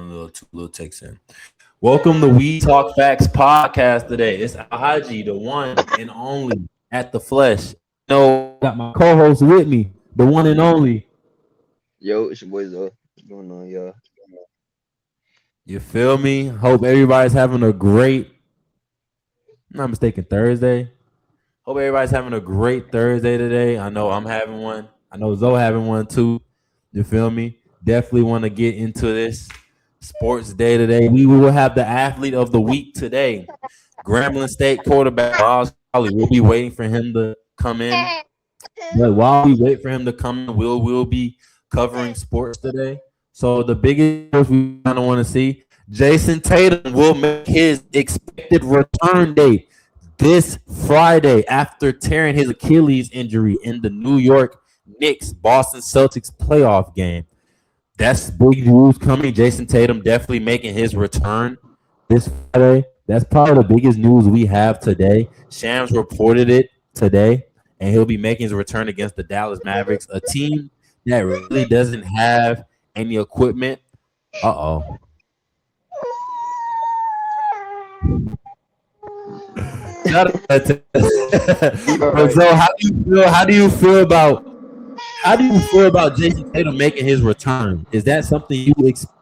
One little takes in. Welcome to We Talk Facts podcast today. It's Alhaji, the one and only at the flesh. No, got my co-host with me, the one and only. Yo, it's your boy Zoe. What's going on, y'all? You feel me? Hope everybody's having a great, I'm not mistaken, Thursday. Hope everybody's having a great Thursday today. I know I'm having one. I know Zoe having one too. You feel me? Definitely want to get into this sports day today. We will have the athlete of the week today. Grambling State quarterback Myles Crawley. We'll be waiting for him to come in. But while we wait for him to come in, we'll be covering sports today. So the biggest sports we kind of want to see, Jayson Tatum will make his expected return date this Friday after tearing his Achilles injury in the New York Knicks Boston Celtics playoff game. That's big news coming. Jayson Tatum definitely making his return this Friday. That's probably the biggest news we have today. Shams reported it today, and he'll be making his return against the Dallas Mavericks, a team that really doesn't have any equipment. Uh-oh. Shout out to So how do you feel about Jayson Tatum making his return? Is that something you expect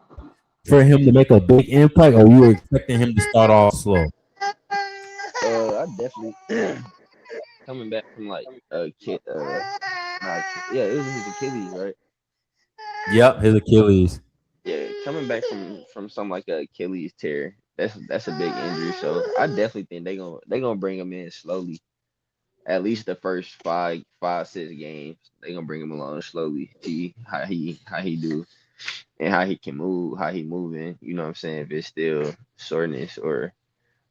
for him to make a big impact, or you were expecting him to start off slow? I definitely coming back from like a kid. Yeah, it was his Achilles, right? Yep, his Achilles. Yeah, coming back from something like a Achilles tear. That's a big injury. So I definitely think they gonna bring him in slowly. At least the first 6 games, they gonna bring him along slowly. See how he do and how he can move, how he moving. You know what I'm saying? If it's still soreness or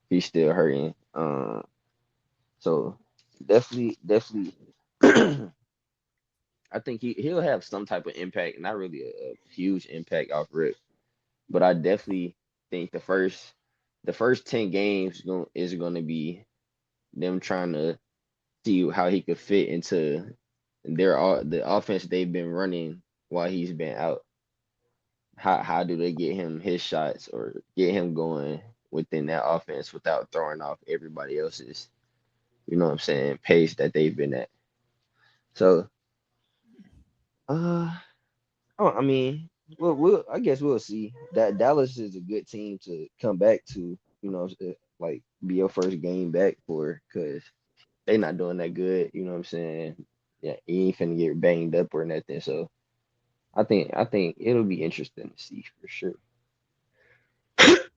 he's still hurting. So definitely, I think he'll have some type of impact, not really a huge impact off rip, but I definitely think the first 10 games is going to be them trying to see how he could fit into the offense they've been running while he's been out. How do they get him his shots or get him going within that offense without throwing off everybody else's, you know what I'm saying, pace that they've been at. So, uh, oh, I mean, I guess we'll see. That Dallas is a good team to come back to, like be your first game back for, because they not doing that good. You know what I'm saying? Yeah, he ain't finna get banged up or nothing. So I think it'll be interesting to see for sure.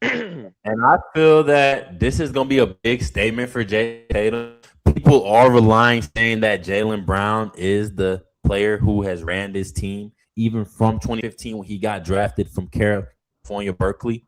And I feel that this is going to be a big statement for Jay Tatum. People are relying, saying that Jaylen Brown is the player who has ran this team, even from 2015 when he got drafted from California, Berkeley.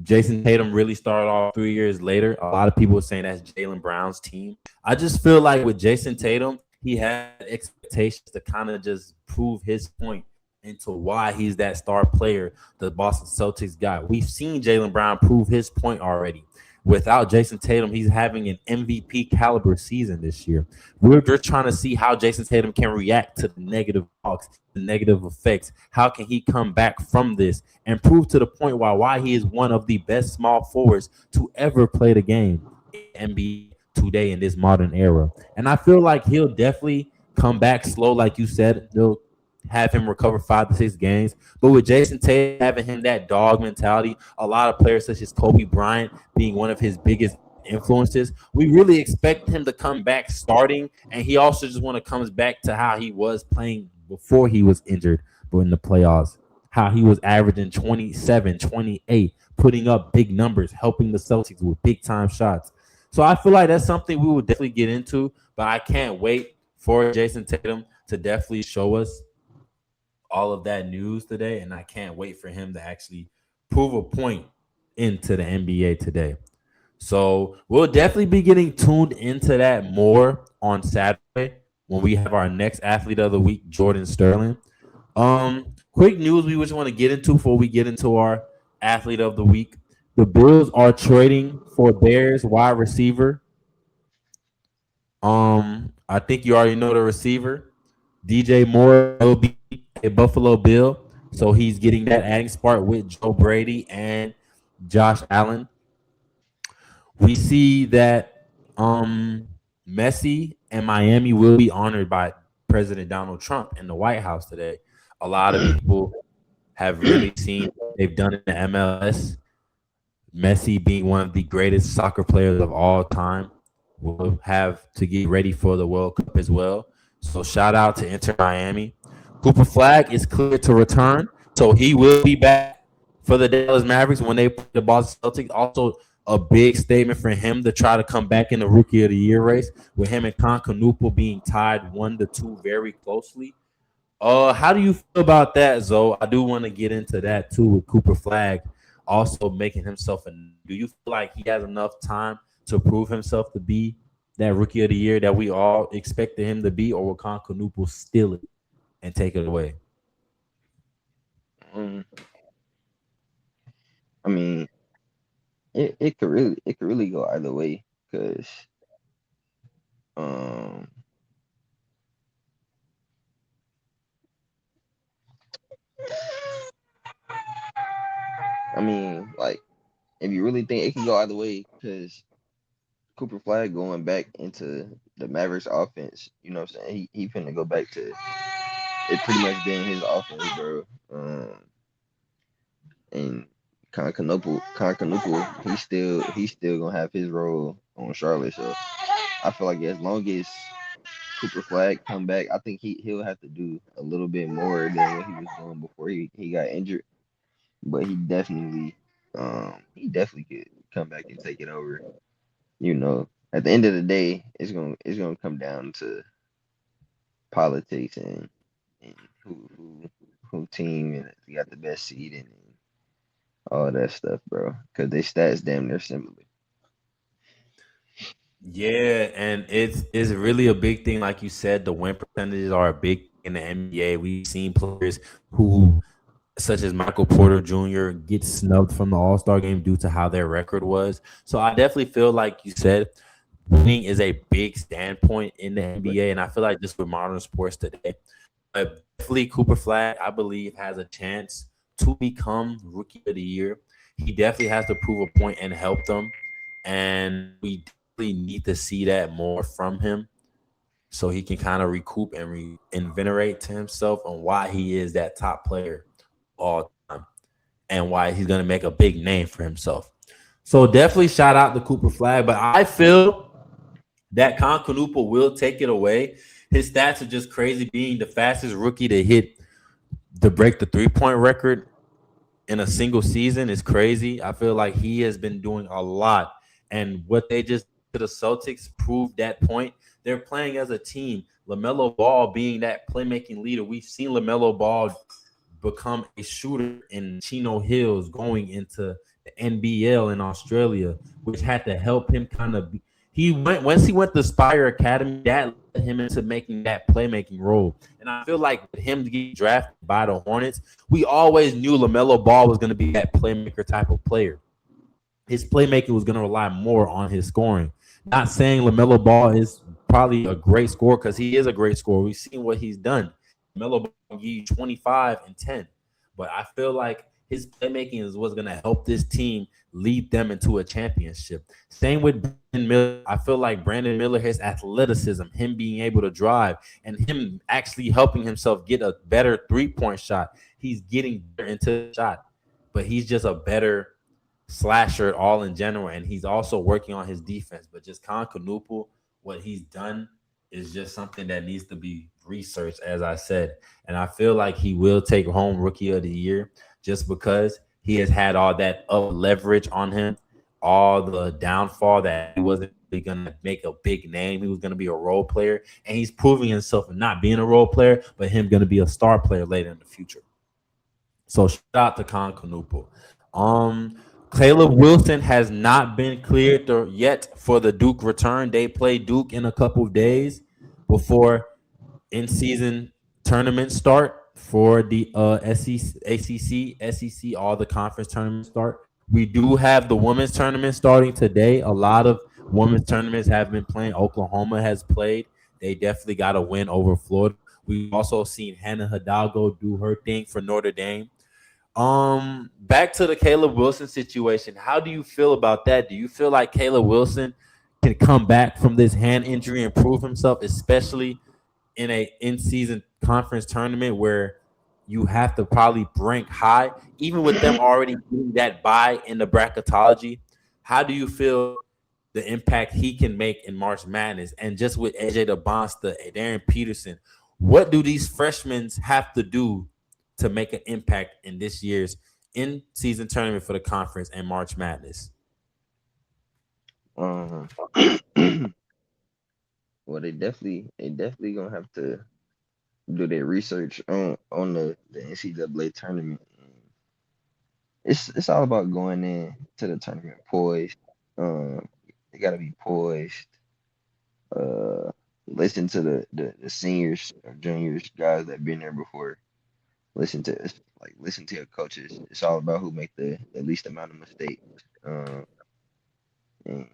Jayson Tatum really started off 3 years later. A lot of people are saying that's Jaylen Brown's team. I just feel like with Jayson Tatum, he had expectations to kind of just prove his point into why he's that star player the Boston Celtics got. We've seen Jaylen Brown prove his point already. Without Jayson Tatum, he's having an MVP caliber season this year. We're just trying to see how Jayson Tatum can react to the negative talks, the negative effects. How can he come back from this and prove to the point why he is one of the best small forwards to ever play the game in NBA today in this modern era? And I feel like he'll definitely come back slow, like you said. They'll have him recover 5 to 6 games. But with Jayson Tatum having him that dog mentality, a lot of players such as Kobe Bryant being one of his biggest influences, we really expect him to come back starting. And he also just want to comes back to how he was playing before he was injured, but in the playoffs, how he was averaging 27, 28, putting up big numbers, helping the Celtics with big time shots. So I feel like that's something we will definitely get into, but I can't wait for Jayson Tatum to definitely show us all of that news today, and I can't wait for him to actually prove a point into the NBA today. So we'll definitely be getting tuned into that more on Saturday when we have our next athlete of the week, Jordan Sterling. Quick news we just want to get into before we get into our athlete of the week. The Bills are trading for Bears wide receiver. I think you already know the receiver. DJ Moore will be a Buffalo Bill. So he's getting that adding spark with Joe Brady and Josh Allen. We see that Messi and Miami will be honored by President Donald Trump in the White House today. A lot of people have really seen what they've done in the MLS. Messi being one of the greatest soccer players of all time will have to get ready for the World Cup as well. So shout out to Inter Miami. Cooper Flag is clear to return, so he will be back for the Dallas Mavericks when they play the Boston Celtics. Also, a big statement for him to try to come back in the Rookie of the Year race with him and Concanupo being tied 1-2 very closely. How do you feel about that, Zoe? I do want to get into that too with Cooper Flag also making himself a. Do you feel like he has enough time to prove himself to be that Rookie of the Year that we all expected him to be, or will Concanupo steal it and take it away? Um, I mean, it could really go either way because um I mean like if you really think it can go either way because Cooper Flag going back into the Mavericks offense, you know what I'm saying? He finna go back to it pretty much being his offense, bro. And Concanupo, he's still gonna have his role on Charlotte. So I feel like as long as Cooper Flag come back, I think he'll have to do a little bit more than what he was doing before he got injured. But he definitely could come back and take it over. At the end of the day, it's gonna come down to politics and who team and got the best seed and all that stuff, bro. Because they stats damn near similar. Yeah, and it's really a big thing, like you said. The win percentages are a big in the NBA. We've seen players who, such as Michael Porter Jr., get snubbed from the All Star game due to how their record was. So I definitely feel like you said, winning is a big standpoint in the But NBA, and I feel like just with modern sports today, definitely Cooper Flag, I believe, has a chance to become Rookie of the Year. He definitely has to prove a point and help them, and we definitely need to see that more from him so he can kind of recoup and reinvigorate to himself on why he is that top player all time and why he's going to make a big name for himself. So definitely shout out to Cooper Flag, but I feel that Concanupo will take it away. His stats are just crazy, being the fastest rookie to break the 3-point record in a single season is crazy. I feel like he has been doing a lot, and what they just to the Celtics proved that point. They're playing as a team. LaMelo Ball being that playmaking leader. We've seen LaMelo Ball become a shooter in Chino Hills going into the NBL in Australia, which had to help him kind of. He went once he went to Spire Academy, that led him into making that playmaking role. And I feel like with him getting drafted by the Hornets, we always knew LaMelo Ball was going to be that playmaker type of player. His playmaking was going to rely more on his scoring. Not saying LaMelo Ball is probably a great scorer because he is a great scorer. We've seen what he's done. LaMelo Ball can give you 25 and 10. But I feel like his playmaking is what's going to help this team lead them into a championship. Same with Brandon Miller. I feel like Brandon Miller, his athleticism, him being able to drive, and him actually helping himself get a better three-point shot. He's getting better into the shot, but he's just a better slasher all in general, and he's also working on his defense. But just Concanupo, what he's done is just something that needs to be researched, as I said. And I feel like he will take home Rookie of the Year just because he has had all that up leverage on him, all the downfall that he wasn't really going to make a big name. He was going to be a role player, and he's proving himself of not being a role player, but him going to be a star player later in the future. So shout out to Concanupo. Caleb Wilson has not been cleared yet for the Duke return. They play Duke in a couple of days before in-season tournaments start for the SEC, ACC, SEC, all the conference tournaments start. We do have the women's tournament starting today. A lot of women's tournaments have been playing. Oklahoma has played. They definitely got a win over Florida. We've also seen Hannah Hidalgo do her thing for Notre Dame. Back to the Caleb Wilson situation. How do you feel about that? Do you feel like Caleb Wilson can come back from this hand injury and prove himself, especially in a in-season conference tournament where you have to probably rank high, even with them already getting that bye in the bracketology? How do you feel the impact he can make in March Madness? And just with AJ DeBonsta, Darren Peterson, what do these freshmen have to do to make an impact in this year's in-season tournament for the conference and March Madness? Uh, well, they definitely gonna have to do their research on the NCAA tournament. It's all about going in to the tournament poised. They gotta be poised. Uh, listen to the seniors or juniors, guys that been there before. Listen to your coaches. It's all about who make the least amount of mistakes. And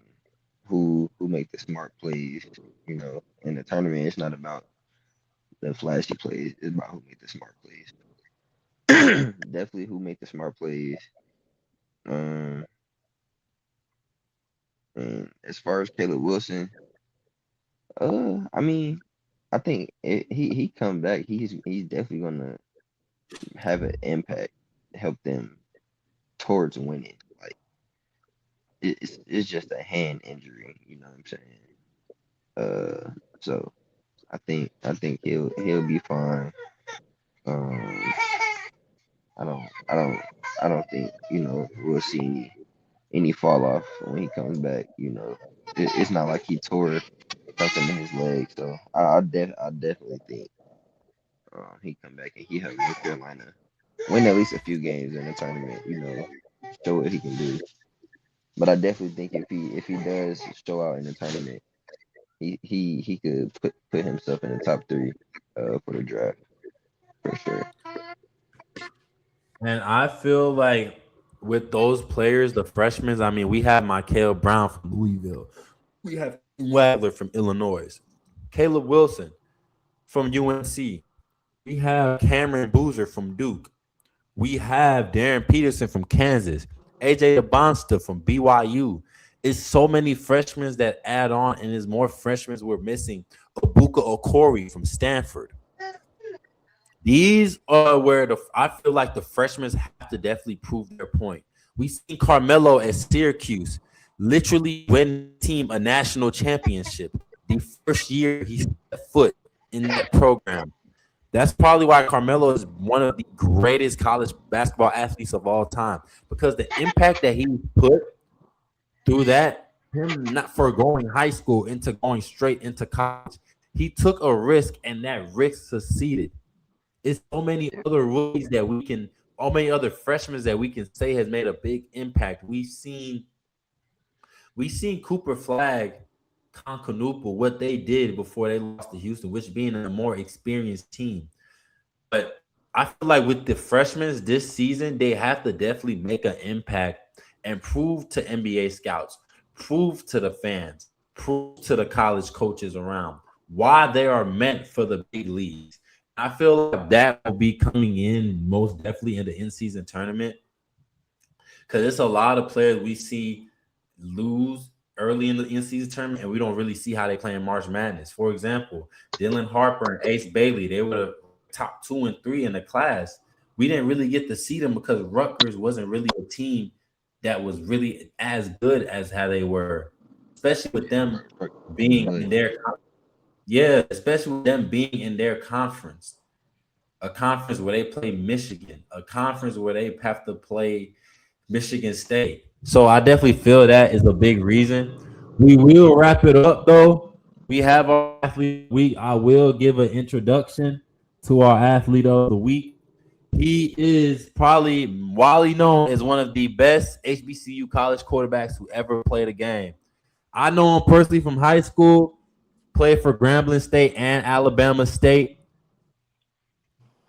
who make the smart plays. In the tournament, it's not about the flashy plays. It's about who make the smart plays. Definitely who make the smart plays. Um, and as far as Caleb Wilson, I mean, I think he come back. He's definitely gonna have an impact, help them towards winning. Like it's just a hand injury. You know what I'm saying? So I think he'll be fine. Um, I don't I don't I don't think we'll see any fall off when he comes back. It's not like he tore something in his leg, so I definitely think he come back and he help North Carolina win at least a few games in the tournament. Show what he can do. But I definitely think if he does show out in the tournament, he could put himself in the top three for the draft for sure. And I feel like with those players, the freshmen, I mean, we have Michael Brown from Louisville. We have Wagler from Illinois. Caleb Wilson from UNC. We have Cameron Boozer from Duke. We have Darren Peterson from Kansas. AJ DeBonsta from BYU. It's so many freshmen that add on, and there's more freshmen we're missing. Ibuka Okori from Stanford. These are where I feel like the freshmen have to definitely prove their point. We seen Carmelo at Syracuse literally win team a national championship the first year he set foot in that program. That's probably why Carmelo is one of the greatest college basketball athletes of all time, because the impact that he put through that, him not foregoing high school into going straight into college, he took a risk and that risk succeeded. It's so many other rookies that we can, so many other freshmen that we can say has made a big impact. We've seen Cooper Flag, Concanupa, what they did before they lost to Houston, which being a more experienced team. But I feel like with the freshmen this season, they have to definitely make an impact and prove to NBA scouts, prove to the fans, prove to the college coaches around why they are meant for the big leagues. I feel like that will be coming in most definitely in the in-season tournament, because it's a lot of players we see lose early in the in-season tournament, and we don't really see how they play in March Madness. For example, Dylan Harper and Ace Bailey, they were the top 2 and 3 in the class. We didn't really get to see them because Rutgers wasn't really a team that was really as good as how they were, especially with them being in their especially with them being in their conference, a conference where they play Michigan, a conference where they have to play Michigan State. So I definitely feel that is a big reason. We will wrap it up though. We have our athlete of the week. I will give an introduction to our athlete of the week. He is probably widely known as one of the best HBCU college quarterbacks who ever played a game. I know him personally from high school, played for Grambling State and Alabama State.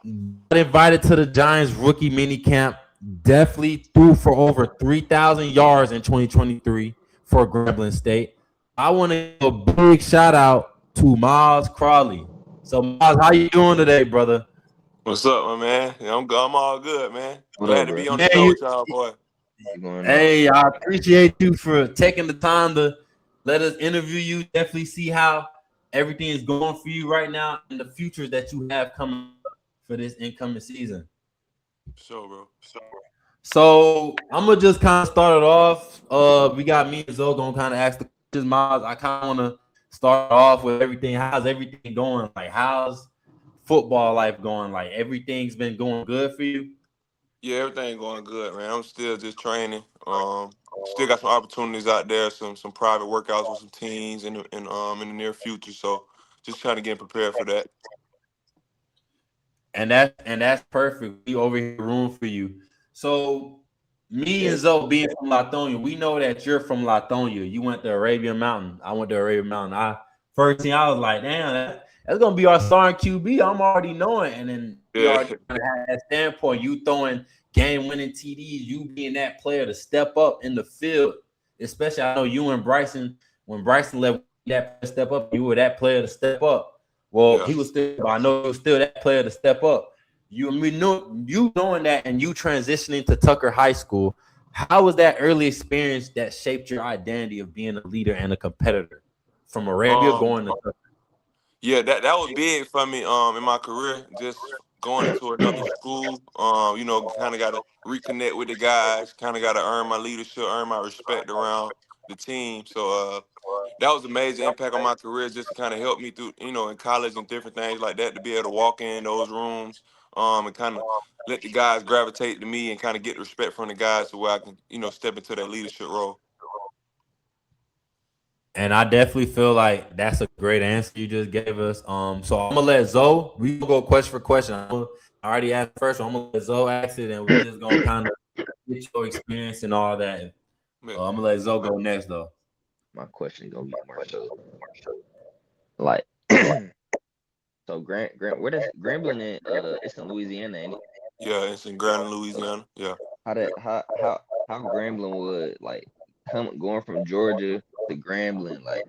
Got invited to the Giants rookie mini camp. Definitely threw for over 3,000 yards in 2023 for Grambling State. I want to give a big shout out to Myles Crawley. So, Myles, how you doing today, brother? What's up, my man? Yeah, I'm all good, man. What Glad up, to bro? be on the Man, show with y'all, boy. What's going on? hey, I appreciate you for taking the time to let us interview you. Definitely see how everything is going for you right now and the futures that you have coming up for this incoming season. Sure, bro. So I'm gonna just kind of start it off. We got me and Zoe gonna kind of ask the questions. Miles, I kind of want to start off with everything. How's everything going? Like, how's football life going? Like, everything's been going good for you. Yeah, everything going good, man. I'm still just training. Still got some opportunities out there, some private workouts with some teams in the near future. So just trying to get prepared for that. And that's perfect. We over here room for you. So me and Zoe being from Latonia, we know that you're from Latonia. You went to Arabian Mountain. I went to Arabian Mountain. I first thing I was like, damn, that's gonna be our starting QB. I'm already knowing. And then we Yeah, already had that standpoint. You throwing game winning TDs, you being that player to step up in the field. Especially I know you and Bryson, when Bryson left that step up, you were that player to step up. Well, yeah. he was still, but I know he was still that player to step up. We knew you knowing that and you transitioning to Tucker High School. How was that early experience that shaped your identity of being a leader and a competitor from Arabia Um, going to Tucker? yeah, that was big for me. In my career, just going into another school. Kind of got to reconnect with the guys. Kind of got to earn my leadership, earn my respect around the team. So that was a major impact on my career, just to kind of help me through, in college and different things like that, to be able to walk in those rooms, and kind of let the guys gravitate to me and kind of get respect from the guys to where I can, step into that leadership role. And I definitely feel like that's a great answer you just gave us. So I'm gonna let Zoe. We gonna go question for question. I already asked first, so I'm gonna let Zoe ask it, and we just gonna kind of get your experience and all that. Yeah. I'm gonna let Zoe go next though. My question gonna be more so like so Grant where does Grambling in it's in Louisiana, ain't it? Yeah, it's in Grand Louisiana. Yeah. How Grambling would like come going from Georgia to Grambling, like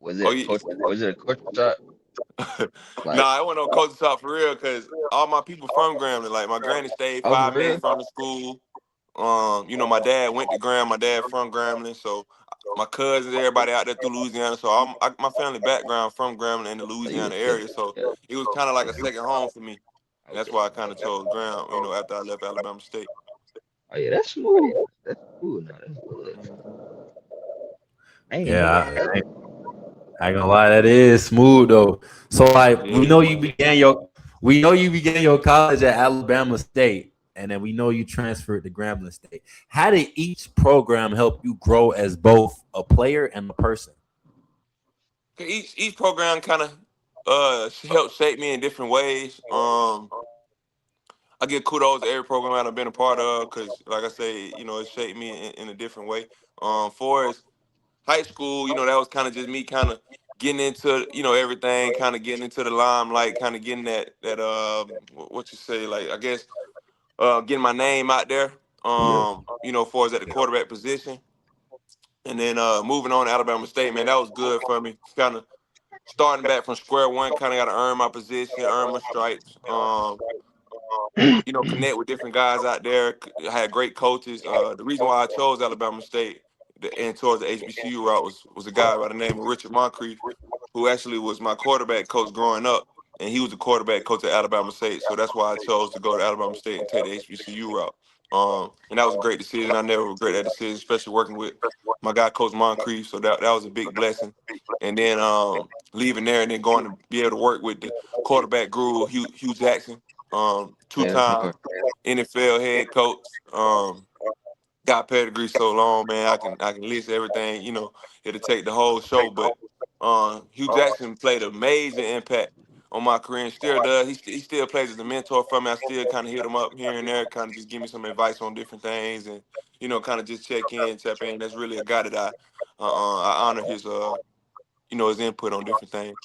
Oh, yeah. was it a culture shock? Like, Nah, I went on coaching talk for real because all my people from Grambling, like my granny stayed oh, for 5 minutes real? from the school. My dad went to My dad from Grambling, so my cousins, everybody out there through Louisiana. So my family background from Grambling in the So you Louisiana was close. area, so Yeah. it was kind of like a second home for me, and that's Okay. why I kind of chose Graham. After I left Alabama State. Oh yeah, that's smooth. That's cool. No, that's good. I ain't know Yeah, that. I ain't gonna lie, that is smooth though. So like Yeah. we know you began your college at Alabama State, and then we know you transferred to Grambling State. How did each program help you grow as both a player and a person? Each program kind of helped shape me in different ways. I give kudos to every program I've been a part of because, like I say, it shaped me in a different way. For as high school, that was kind of just me kind of getting into, everything, kind of getting into the limelight, kind of getting what you say, like, I guess, getting my name out there, Yeah. for as at the quarterback position. And then moving on to Alabama State, man, that was good for me. Kind of starting back from square one, kind of got to earn my position, earn my stripes. Connect with different guys out there. I had great coaches. The reason why I chose Alabama State and towards the HBCU route was a guy by the name of Richard Moncrief, who actually was my quarterback coach growing up, and he was the quarterback coach at Alabama State. So that's why I chose to go to Alabama State and take the HBCU route. And that was a great decision. I never regret that decision, especially working with my guy, Coach Moncrief. So that was a big blessing. And then leaving there and then going to be able to work with the quarterback guru, Hugh Jackson, Yeah. two-time Okay. NFL head coach. Got pedigree so long, man. I can list everything. It'll take the whole show. But Hugh Jackson played a major impact on my career and still does. He still plays as a mentor for me. I still kind of hit him up here and there, kind of just give me some advice on different things, and kind of just check in, tap in. That's really a guy that I honor his input on different things.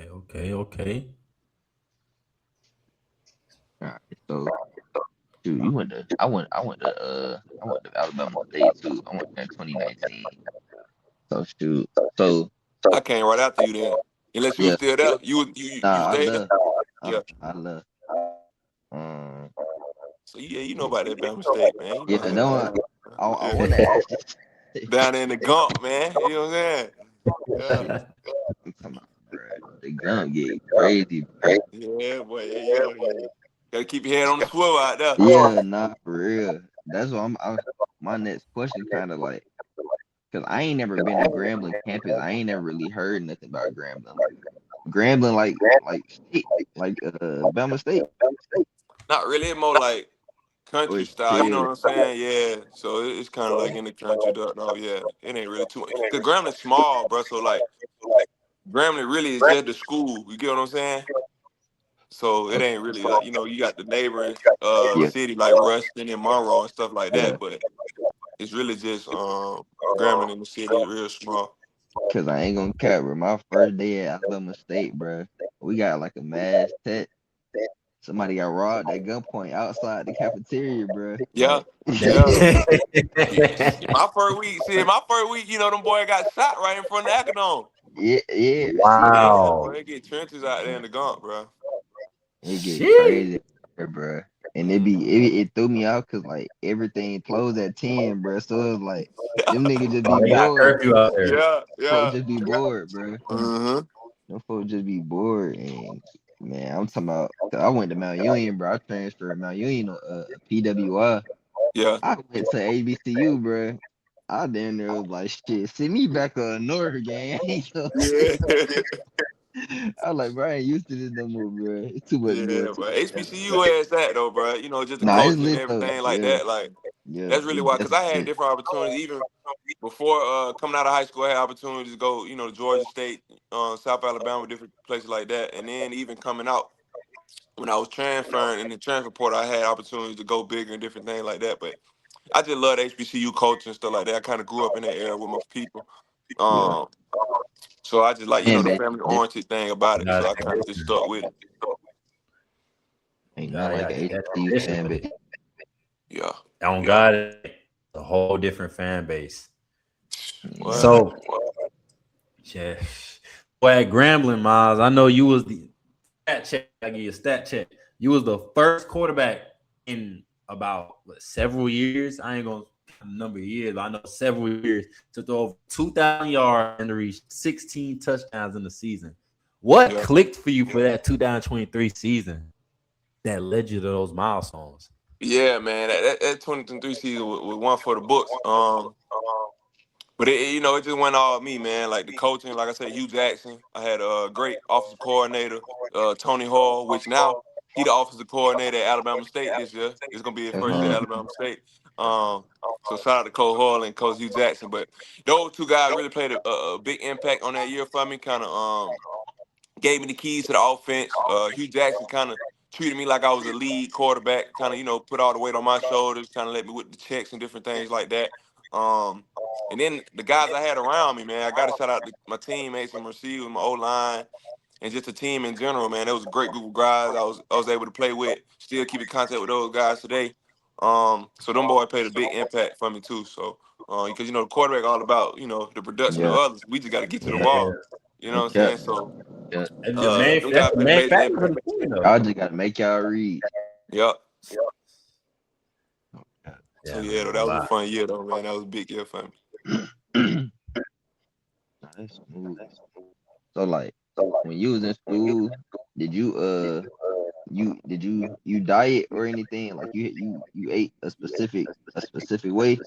Okay. All right. So, dude, you went to I went to Alabama State too. I went there in 2019. So shoot. So I came right after you then. Unless you was Yeah, still there. You nah, I stayed there? left. Yeah. I left. Um, So yeah, you know about that Bama State, man. You know yeah, how that that one. thing. I Yeah. want to ask you. Down there in the Gump, man. You know what I'm saying? Yeah. Shit, I'm talking about, bro. The gun get crazy, bro. Yeah, boy. Yeah. Gotta keep your head on the swivel out there. Yeah, nah, for real. That's what my next question kind of like, cause I ain't never been to Grambling campus. I ain't never really heard nothing about Grambling. Like Grambling, state, Bama State, Not really, it's more like or country it's style. You know chill. what I'm saying? Yeah. So it's kind of like in the country, though. Yeah. It ain't really too much. Cause Gramblin's small, bro. So like Grambling really is just the school. You get what I'm saying? So it ain't really like you got the neighboring Yeah, city like Ruston and Monroe and stuff like yeah. that, but it's really just Grambling in the city is real small. Cause I ain't gonna cap, bro. My first day at Alabama State, bro, we got like a mass tech. Somebody got robbed at gunpoint outside the cafeteria, bro. Yeah, Like, yeah. yeah, My first week, them boy got shot right in front of the Acadome. yeah. See, Yeah, Wow. boy, they get trenches out there in the Gump, bro. it get Shit. crazy, bro. And Mhm. it threw me out because like everything closed at 10, bro. So it was like them niggas just Oh, be they got bored. curfew out there. Yeah, Folks yeah. just be bored, bro. Hmm. Them folks just be bored. And man, I'm talking about. 'Cause I went to Mount Union, bro. I transferred to Mount Union on PWI. Yeah, I went to HBCU, bro. I damn near was like, shit, send me back a North game. yeah. I was like, bro, I ain't used to this no more, bro. It's too much going Yeah, to. but HBCU has that though, bro. Just the Nah, it's culture and lit though. everything like Yeah, that. Like yeah, that's really it's why, because definitely I had lit. different opportunities even before coming out of high school. I had opportunities to go, to Georgia State, South Alabama, different places like that, and then even coming out when I was transferring in the transfer portal, I had opportunities to go bigger and different things like that. But I just love HBCU culture and stuff like that. I kind of grew up in that era with my people. Yeah, Um, so I just like, fan the base family is oriented thing about it. Got So a I kind of just tradition. stuck with it. ain't nothing like Got a that HBCU tradition. fan base. Yeah. On Yeah. God, it's a whole different fan base. Yeah, What? So, yeah. Well, at Grambling, Miles, I know you was the stat check. I give you a stat check. You was the first quarterback in about several years. I ain't gonna count the number of years, but I know several years to throw over 2,000 yards and to reach 16 touchdowns in the season. What Yeah. clicked for you for that 2023 season that led you to those milestones? Yeah, man. That 2023 season was one for the books. But it just went all me, man. Like the coaching, like I said, Hugh Jackson. I had a great offensive coordinator, Tony Hall, which now he the offensive coordinator at Alabama State this year. It's gonna be his first year at Alabama State. Um, so shout out to Coach Hall and Coach Hugh Jackson. But those two guys really played a big impact on that year for me. Kind of gave me the keys to the offense. Hugh Jackson kind of treated me like I was a lead quarterback, kind of, put all the weight on my shoulders, kind of let me with the checks and different things like that. And then the guys I had around me, man, I got to shout out to my teammates and receivers, my O-line, and just the team in general, man. It was a great group of guys I was able to play with, still keep in contact with those guys today. So them boys played a big impact for me too. So because the quarterback all about, the production of yeah, others. We just got to get to the Yeah. ball. You know no what I'm cap. saying? So Yeah, them That's guys the played a main major factor for impact. the team, though. y'all just gotta make y'all read. Yep. So Yeah, yeah, man, though, no that was a lie. fun year though, man. That was a big year for me. Nah, that's smooth. So like, when you was in school, did you diet or anything? Like you ate a specific way,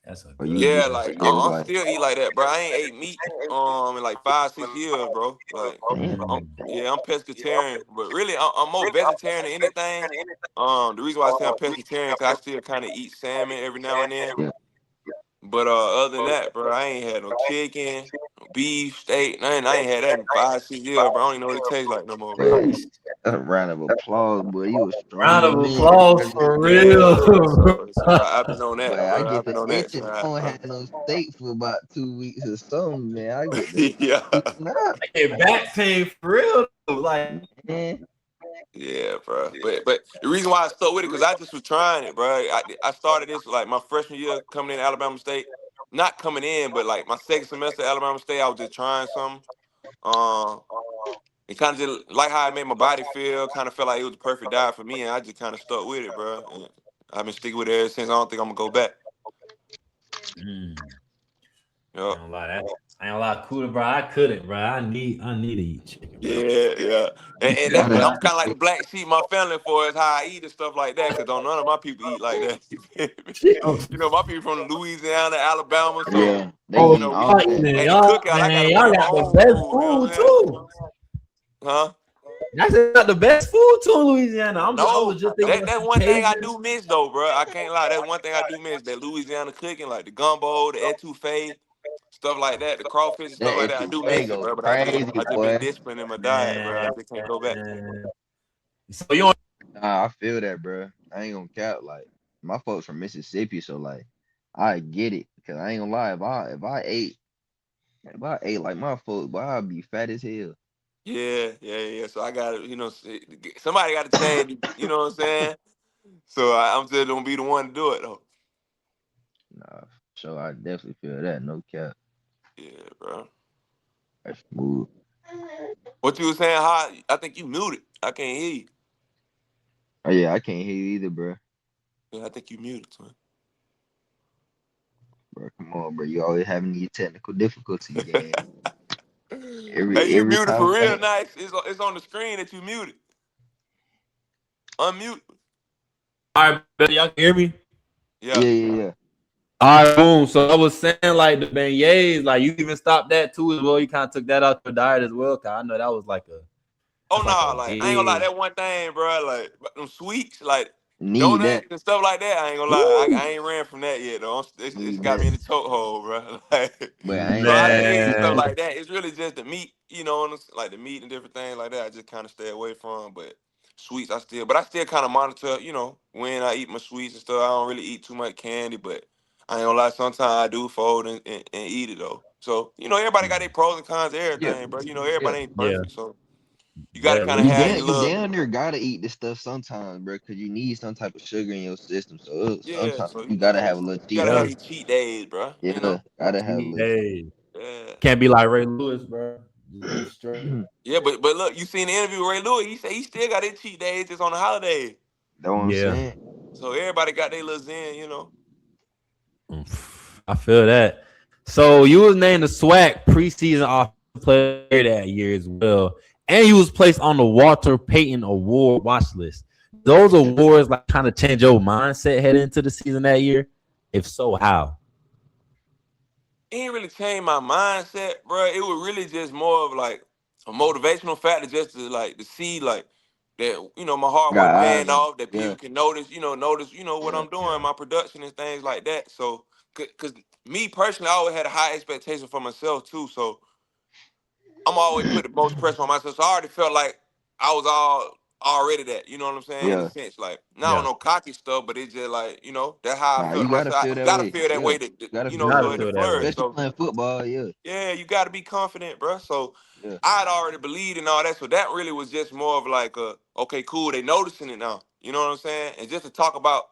That's a or you good Yeah, just like question. it was I like, still eat like that, bro. I ain't ate meat in like 5-6 years, bro. Like damn. I'm pescatarian, but really I'm more vegetarian than anything. The reason why I say I'm pescatarian because I still kind of eat salmon every now and then. Yeah, But other than that, bro, I ain't had no chicken, no beef, steak, nothing. I ain't had that in 5-6 years, bro. I don't even know what it tastes like no more, bro. man. A round of applause, boy. You a Round strong of man, applause bro. for real. Yeah, so I've been on But that, I bro. I've get been the on that itching. I side, don't bro. have no steak for about 2 weeks or something, man. I get the Yeah. nah, I get back pain for real. Like, man. Yeah, bro. But the reason why I stuck with it because I just was trying it, bro. I started this like my freshman year coming in Alabama State. not coming in, but like my second semester at Alabama State, I was just trying something. Uh, it kind of just like how it made my body feel. Kind of felt like it was the perfect diet for me, and I just kind of stuck with it, bro. And I've been sticking with it ever since. I don't think I'm gonna go back. I Yep. ain't gonna lie, I ain't gonna lie, cool, bro. I couldn't, bro. I need to eat chicken, bro. Yeah. And that's I'm kind of like the black sheep of my family for is how I eat and stuff like that. Cause don't none of my people eat like that. You know, my people from Louisiana, Alabama, so Yeah, they Oh, eat you know all we y'all, that. at the y'all, cookout. I man, gotta bring y'all my got the own best food. You know food what I'm saying? too. Huh? That's got the best food too in Louisiana. I was No, just thinking about that's some one thing I Cajun. do miss though, bro. I can't lie. That's one thing I do miss. That Louisiana cooking, like the gumbo, the etouffee, stuff like that, the crawfish and stuff That like that. I do etouffee miss it, go bro. But crazy, I just been boy. disciplined in my diet, bro. I Man, just can't go back. so you on Nah, I feel that, bro. I ain't gonna cap. Like my folks from Mississippi, so like I get it. Cause I ain't gonna lie, if I ate like my folks, boy, I'd be fat as hell. Yeah. So I got to, somebody got to change. You know what I'm saying? So I'm just gonna be the one to do it though. Nah, so I definitely feel that. No cap. Yeah, bro. That's smooth. What you was saying? How I think you muted. I can't hear you. Oh yeah, I can't hear you either, bro. Yeah, I think you muted, son. Bro, come on, bro. You always having these technical difficulties, gang. Hey, you Every muted for time real I nice. It's on the screen that you muted. Unmute. all right, better y'all can hear me? Yeah. yeah. All right, boom. So I was saying like the beignets, like you even stopped that too as well. You kind of took that out your diet as well. Cause I know that was Oh that's like a no, like I ain't gonna lie, big that one thing, bro. Like them sweets, like Need donuts that. and stuff like that. I ain't gonna lie, I Woo, ain't ran from that yet though. It's Need got me that. in the chokehold, bro. Like, But I ain't so gonna out of lie. eggs and stuff man. like that, it's really just the meat, like the meat and different things like that. I just kind of stay away from. But sweets, but I still kind of monitor, when I eat my sweets and stuff. I don't really eat too much candy, but I ain't gonna lie, sometimes I do fold and eat it though. So everybody got their pros and cons of Yeah, everything, bro. yeah. Everybody ain't Yeah, perfect, so. You got to kind of definitely. You have damn, your you little, damn near gotta eat this stuff sometimes, bro, because you need some type of sugar in your system. So yeah. sometimes So you gotta have a little you got cheat to have Yeah. day. your cheat days, bro. Yeah, gotta have a little. Hey, Yeah, can't be like Ray Lewis, bro. Just eat straight. yeah. But look, you seen the interview with Ray Lewis? He said he still got his cheat days just on the holiday. Know what I'm Yeah. saying? So everybody got their little zen. I feel that. So you was named the SWAC preseason offensive player that year as well, and you was placed on the Walter Payton Award watch list. Those awards like kind of change your mindset heading into the season that year. If so, how? It ain't really changed my mindset, bro. It was really just more of like a motivational factor, just to see like that my hard work Got paying eyes on. off, that Yeah, people can notice what yeah. I'm doing, Yeah. my production and things like that. So, cause me personally, I always had a high expectation for myself too. So I'm always put the most pressure on myself. So I already felt like I was already that. You know what I'm saying? In a Yeah. sense, like not Yeah. on no cocky stuff, but it's just like that's how I Nah, felt you gotta myself. feel You that gotta way. feel that Yeah. way to, Gotta You feel gotta that so it way. can feel that way. flourish. Especially So playing football, yeah. yeah, you got to be confident, bro. So Yeah. I had already believed in all that. So that really was just more of like okay, cool. They noticing it now. You know what I'm saying? And just to talk about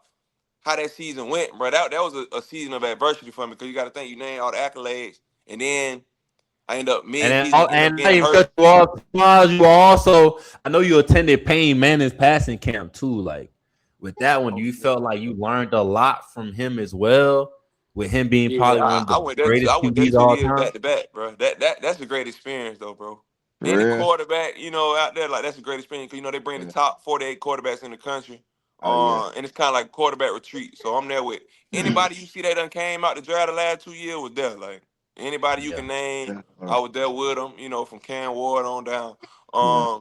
how that season went, bro. That was a season of adversity for me because you got to think you named all the accolades, and then I end up And then, mid-season end up and I getting even hurt. cut you off. Miles, you also, I know you attended Payne Manning's passing camp too. Like with that one, you felt like you learned a lot from him as well. With him being Yeah, probably one of I the went there. I greatest went there QBs of two all years time. back to back, bro. That's a great experience though, bro. For Any real? quarterback, out there, like that's a great experience because they bring the Yeah. top 48 quarterbacks in the country, Oh yeah. and it's kind of like quarterback retreat. So I'm there with anybody you see that done came out the draft the last 2 years was there. Like anybody you Yeah. can name, Definitely. I was there with them. From Cam Ward on down. Yeah.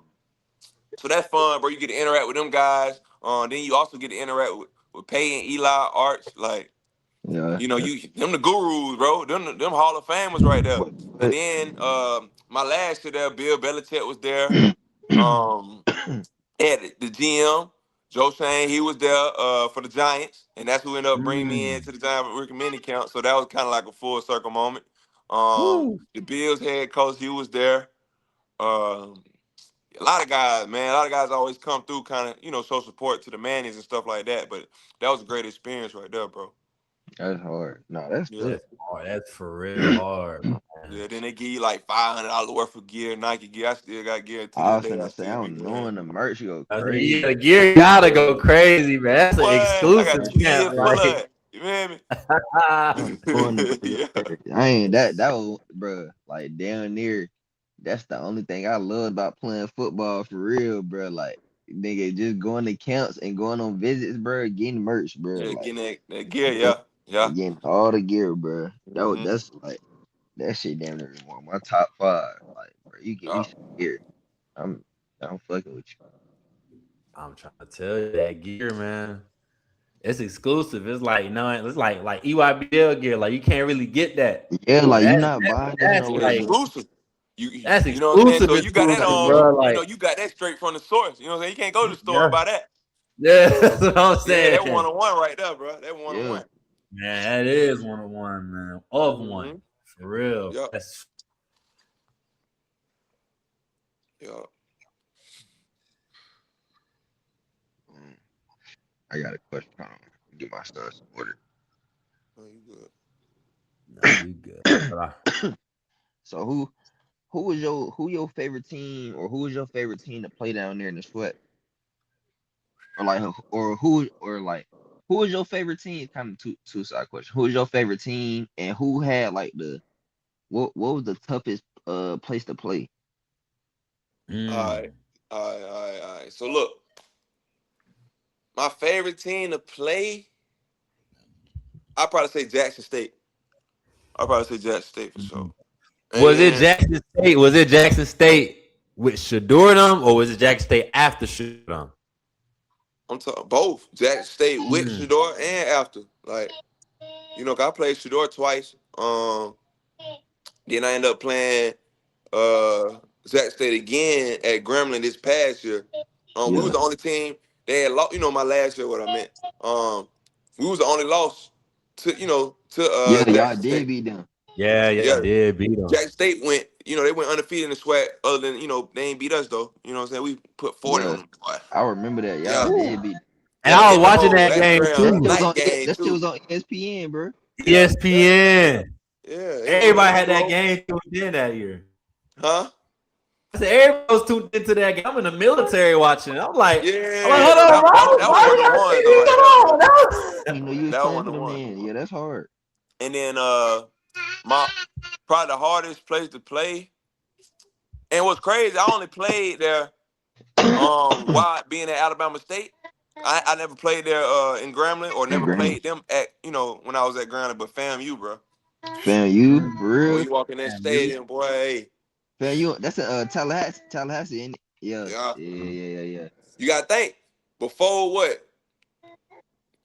So that's fun, bro. You get to interact with them guys. Then you also get to interact with Peyton, Eli, Arch, like. Yeah. You them the gurus, bro. Them Hall of Famers right there. And But then my last year there, Bill Belichick was there. At the GM, Joe Shane, he was there for the Giants, and that's who ended up bringing me Mm. into the Giant recommending count. So that was kind of like a full circle moment. Woo. The Bills head coach, he was there. Um, a lot of guys, man, a lot of guys always come through, kind of show support to the Mannings and stuff like that. But that was a great experience right there, bro. That's hard. No, that's Yeah. tough. That's hard. That's for real hard. Man. Yeah, then they give you like $500 worth of gear, Nike gear. I still got gear to I this was day. I finna say, I still be don't know, wearing. and the merch go I said, crazy. yeah, the gear gotta go crazy, man. That's an Boy, I got exclusive 2 years camp. full of Like, it. You feel me? I'm doing the merch go Yeah. crazy. I ain't that was, bro. Like down there, that's the only thing I love about playing football for real, bro. Like nigga, just going to camps and going on visits, bro. Getting merch, bro. Yeah, Like getting that gear, going yeah. Yeah. and getting all the gear, bro. Hmm. That's like that shit damn near one of my top five. Like, bro, you get me Yeah. some gear. I'm I'm fucking with you. I'm trying to tell you that gear, man. It's exclusive. It's like no, it's like EYBL gear. Like you can't really get that. Yeah, like you That, not that buying this that's Yeah, nowhere, like bro. exclusive. that's You know what I'm saying? exclusive, So you got that exclusive, on, bro. you Like know, you got that straight from the source. You know what I'm saying? You can't go to the store and yeah, buy that. yeah. That's what I'm Yeah, that saying. 1-on-one right there, bro. That Yeah. 1-on-one. Man, that is 101, man. Of one. Mm-hmm. For real. Yep. That's Yeah. Mm, I got a question. Hold on. Get my stuff some order. Oh, you good. nah, you good. But So who your favorite team or who is your favorite team to play down there in the sweat? Or like who is your favorite team? Kind of two side question. Who is your favorite team and who had like the what was the toughest place to play? All right. mm, All right. So look, my favorite team to play, I'd probably say Jackson State. I'd probably say Jackson State for sure. mm. And Was it then Jackson State? Was it Jackson State with Shador them, or was it Jackson State after Shador them? I'm talking both Jackson State with Mm, Shador and after. Like, you know, 'cause I played Shador twice. Then I ended up playing Jackson State again at Grambling this past year. We was Yeah. the only team they had lost. You know, my last year, what I meant. We was the only loss to Yeah, y'all Jackson did State. beat them. yeah, y'all Yeah, did beat them. Jackson State went. You know, they went undefeated in the SWAC. Other than they ain't beat us though. You know what I'm saying? We put 40 on Yeah. them. Boy. I remember that. Y'all Yeah, did beat And yeah. I was In the watching whole that that game that Graham shit was too. night on game that shit too. was on ESPN, bro. Yeah, yeah, ESPN. yeah. Everybody In had that Grove, game tuned in that year. huh? I said everybody was tuned into that game. I'm in the military watching it. I'm like, Yeah, hold no, on, that that bro. that was Why one we of the gotta ones see though, these? right Come there. on, I didn't know you was That was playing one for of the them ones. then. Yeah, that's hard. And then my probably the hardest place to play. And what's crazy, I only played there while being at Alabama State. I never played there in Grambling or And never Graham, played them at when I was at Grambling, but FAMU, bro. fam, you Mm, for When real? you walk in that damn, you. stadium, boy, hey, Fam, you that's a Tallahassee, ain't it? Yeah, yeah. yeah. You gotta think before what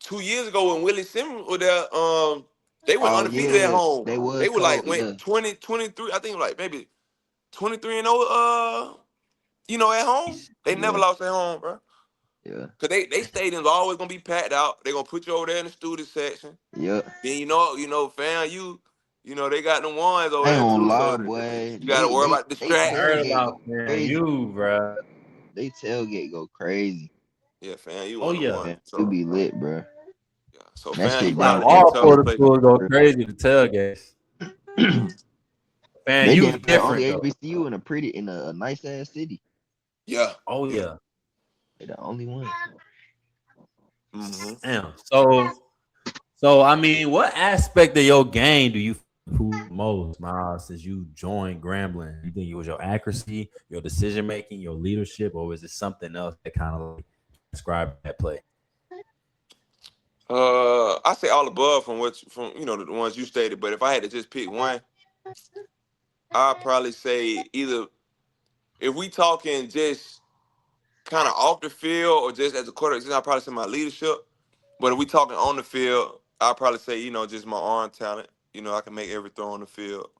2 years ago when Willie Simmons was there, they went Oh undefeated at yeah, home. they was They were like cold. went Yeah, 20, 23. I think like maybe 23 and 0. At home. They never yeah, lost at home, bro. yeah, Cause they stadiums always gonna be packed out. They gonna put you over there in the student section. yeah. Then fam, they got them ones over I ain't there gonna too. lie, So boy. you gotta worry about They I heard distractions. tailgate about go crazy. you, bro. They tailgate go crazy. Yeah, fam, you Oh one of yeah. one. Man, you So be lit, bro. yeah. So That fam, you shit Like down probably be there, the all toughest Florida place. schools go bro. crazy to tailgates. Man, They you damn near the only different though. HBCU in a nice ass city. Yeah, Oh yeah. yeah. They the only one. Mm-hmm. Damn. So I mean, what aspect of your game do you improve most, Miles, since you joined Grambling? You think it was your accuracy, your decision making, your leadership, or was it something else that kind of like described that play? I say all above from the ones you stated. But if I had to just pick one, I'd probably say either if we talking just kind of off the field or just as a quarterback, I'd probably say my leadership. But if we talking on the field, I'd probably say just my arm talent. I can make every throw on the field.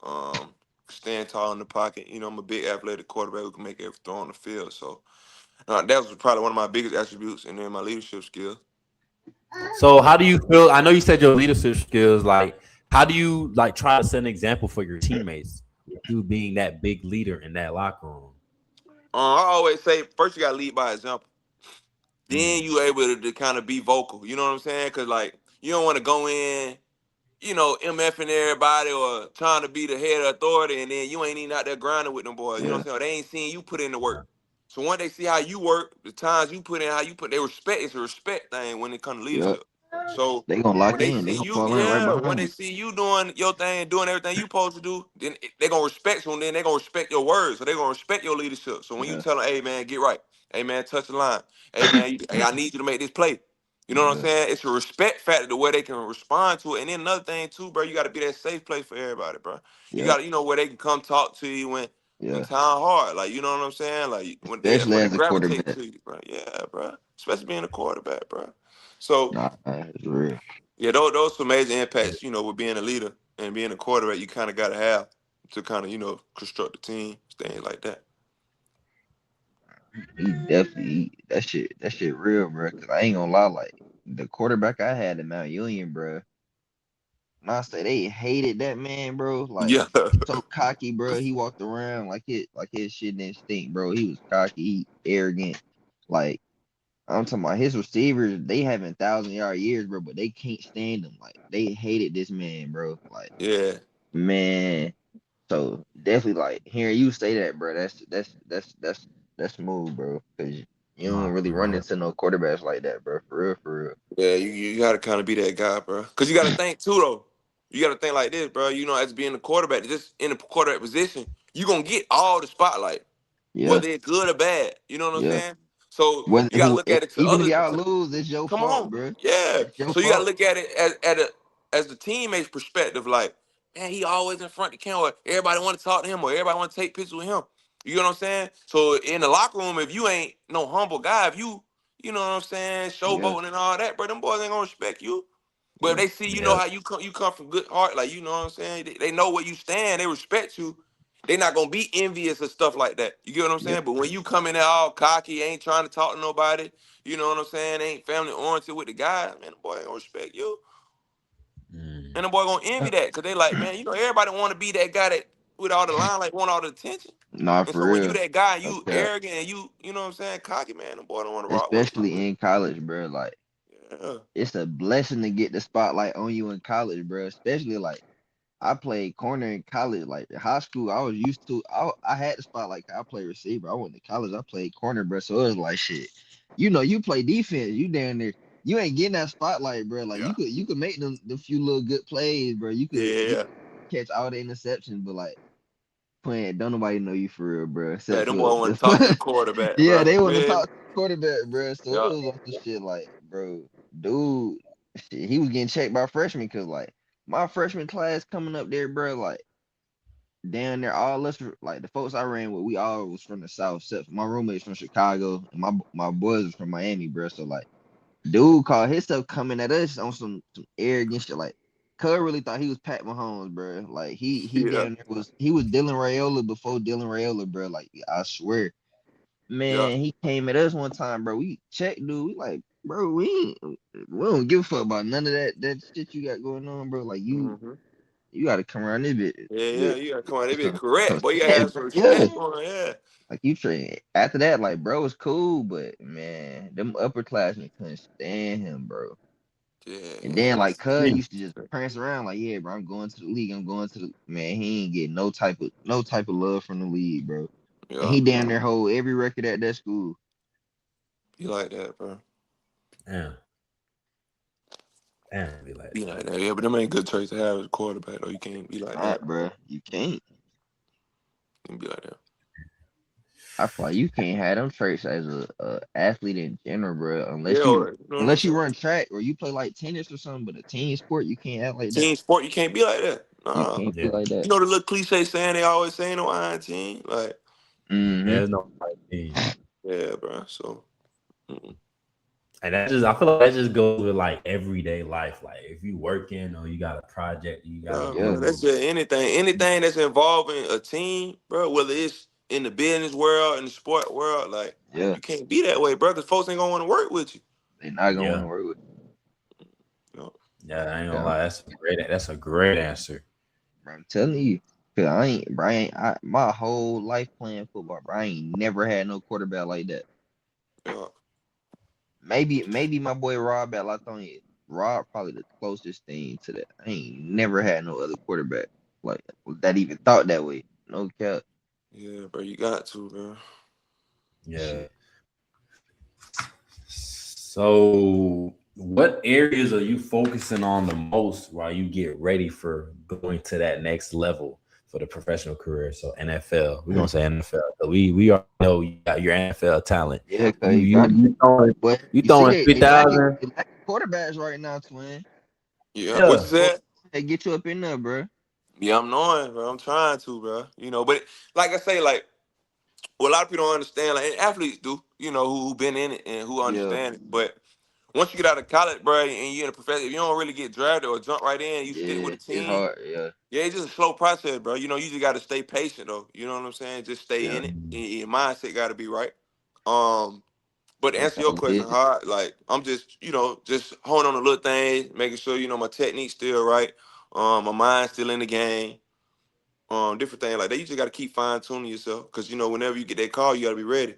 Stand tall in the pocket. I'm a big athletic quarterback who can make every throw on the field. So that was probably one of my biggest attributes, and then my leadership skills. So how do you feel? I know you said your leadership skills. Like, how do you like try to set an example for your teammates? You being that big leader in that locker room. I always say first you got to lead by example. Then Mm, you able to kind of be vocal. You know what I'm saying? Because like you don't want to go in. MFing everybody or trying to be the head of authority, and then you ain't even out there grinding with them boys. You know what I'm saying? Or they ain't seeing you put in the work. So once they see how you work, the times you put in, they respect. It's a respect thing when it comes to leadership. So they gonna lock when they in. They see gonna you, fall in right when behind they you. see you doing your thing, doing everything you supposed to do, then they gonna respect you, and then they gonna respect your words. So they gonna respect your leadership. So when you tell them, hey man, get right. Hey man, touch the line. Hey man, hey, I need you to make this play. You know what I'm saying? It's a respect factor to where they can respond to it. And then another thing too, bro, you got to be that safe place for everybody, bro. You got to, where they can come talk to you when time hard. Like, you know what I'm saying? Like when Especially they as a gravitate quarterback. to you, bro. Yeah, bro. Especially being a quarterback, bro. So Nah, it's real. yeah, those some major impacts, with being a leader and being a quarterback, you kind of got to have to kind of, construct the team, things like that. He definitely that shit real, bro. Cause I ain't gonna lie, like the quarterback I had in Mount Union, bro. When I say they hated that man, bro. Like Yeah. so cocky, bro. He walked around like his shit didn't stink, bro. He was cocky, arrogant. Like I'm talking about his receivers, they having 1,000-yard years, bro, but they can't stand him. Like they hated this man, bro. Like Yeah. man. So definitely like hearing you say that, bro. That's smooth, bro. Cause you don't really run into no quarterbacks like that, bro. For real, for real. Yeah, you got to kind of be that guy, bro. Because you got to think, too, though. You got to think like this, bro. As being the quarterback, just in the quarterback position, you going to get all the spotlight, Yeah, whether it's good or bad. You know what I'm yeah. saying? So When you got to look at it to even if other. y'all lose, it's your Come fault, on. bro. Yeah. It's your So you got to fault. look at it as the teammate's perspective. Like, man, he always in front of the camera. Everybody want to talk to him or everybody want to take pictures with him. You know what I'm saying? So in the locker room, if you ain't no humble guy, if you know what I'm saying, Yeah, showboating and all that, bro, them boys ain't going to respect you. But if yeah, they see you know how you come from good heart, like, you know what I'm saying? They know where you stand. They respect you. They not going to be envious of stuff like that. You get what I'm yeah, saying? But when you come in there all cocky, ain't trying to talk to nobody, you know what I'm saying? Ain't family oriented with the guy, man, the boy ain't gonna respect you. And the boy gonna envy that because they like, man, everybody want to be that guy that with all the line, like want all the attention. nah, And for so when you real. that guy, No you cap. arrogant and you know what I'm saying, cocky, man, the boy don't want to rock with you. Especially in college, bro. Like Yeah, it's a blessing to get the spotlight on you in college, bro. Especially like I played corner in college, like in high school. I was used to. I had the spotlight. I played receiver. I went to college. I played corner, bro. So it was like shit. You play defense. You down there. You ain't getting that spotlight, bro. Like yeah, you could make the few little good plays, bro. You yeah. could catch all the interceptions, but like playing, don't nobody know you for real, bro. Yeah, Except them for boy want the to talk to the quarterback, yeah, bro. they want to Yeah, talk to the quarterback, bro. So it yeah, was on the shit like, bro, dude, shit, he was getting checked by freshmen because like my freshman class coming up there, bro, like down there, all us like the folks I ran with, we all was from the South. Except for my roommates from Chicago and my boys was from Miami, bro. So like, dude called himself coming at us on some arrogant shit. Like, Cuz really thought he was Pat Mahomes, bro. Like he yeah, down there was Dylan Raiola before Dylan Raiola, bro. Like I swear. yeah. Man, he came at us one time, bro. We checked, dude. We like, bro, we don't give a fuck about none of that shit you got going on, bro. Like Mm-hmm. you gotta come around this bit Yeah, yeah. with You gotta come on. They be some correct, boy. You gotta sense, have bro. some Yeah. respect for him. Yeah, Like you train after that, like bro was cool, but man, them upperclassmen couldn't stand him, bro. And then yeah, like Cuz used to just prance around like, yeah, bro, I'm going to the league. I'm going to the man. He ain't getting no type of love from the league, bro. And yeah. he down there hold every record at that school. You like that, bro? Damn. Damn, be like Be like that, yeah. But them ain't good traits to have as a quarterback, though. You can't be like that. Not, bro. You can't. You can be like that. I feel like you can't have them traits as a athlete in general, bro. Yeah, or, you know what I'm Unless you saying? run track or you play like tennis or something, but a team sport, you can't act like that. Team sport, you can't be like that. You Nah. can't be yeah. like that. You know the little cliche saying they always saying on iron team? Like, Mm-hmm. There's no right team. yeah, bro. So, mm-mm. And I feel like that just goes with like everyday life. Like if you working or you got a project you gotta Yeah, Yeah. bro. That's do. just anything that's involving a team, bro. Whether it's in the business world, in the sport world, like Yeah. you can't be that way, bro. Because folks ain't gonna want to work with you. They're not gonna want Yeah. to work with You know? Yeah, I ain't gonna them. lie. That's a great answer. Bro, I'm telling you. Cause I ain't, bro, my whole life playing football, bro. I ain't never had no quarterback like that. Yeah. Maybe my boy Rob at Latonia. Rob probably the closest thing to that. I ain't never had no other quarterback like that even thought that way. No cap. Yeah, bro, you got to, bro. Yeah. So, what areas are you focusing on the most while you get ready for going to that next level for the professional career? So, NFL. We're gonna say NFL. So we already know you got your NFL talent. Yeah, cause You you you got you throwing but you you see throwing they three they lacking thousand. they lacking quarterbacks right now, twin. Yeah, what you Yeah. Quarter- said? They get you up in there, bro. Yeah, I'm knowing, bro. I'm trying to, bro. But like I say, like, well, a lot of people don't understand, like, and athletes do, who been in it and who Yeah, understand it. But once you get out of college, bro, and you're in a profession, if you don't really get drafted or jump right in, you stick with yeah, a it's team. hard. Yeah, Yeah, it's just a slow process, bro. You just got to stay patient, though. You know what I'm saying? Just stay yeah. in it. And your mindset got to be right. Um, but to That's answer your all it question, is. hard, like I'm just, just honing on the little things, making sure my technique's still right, my mind's still in the game, different things like that. You just got to keep fine tuning yourself, because whenever you get that call, you got to be ready.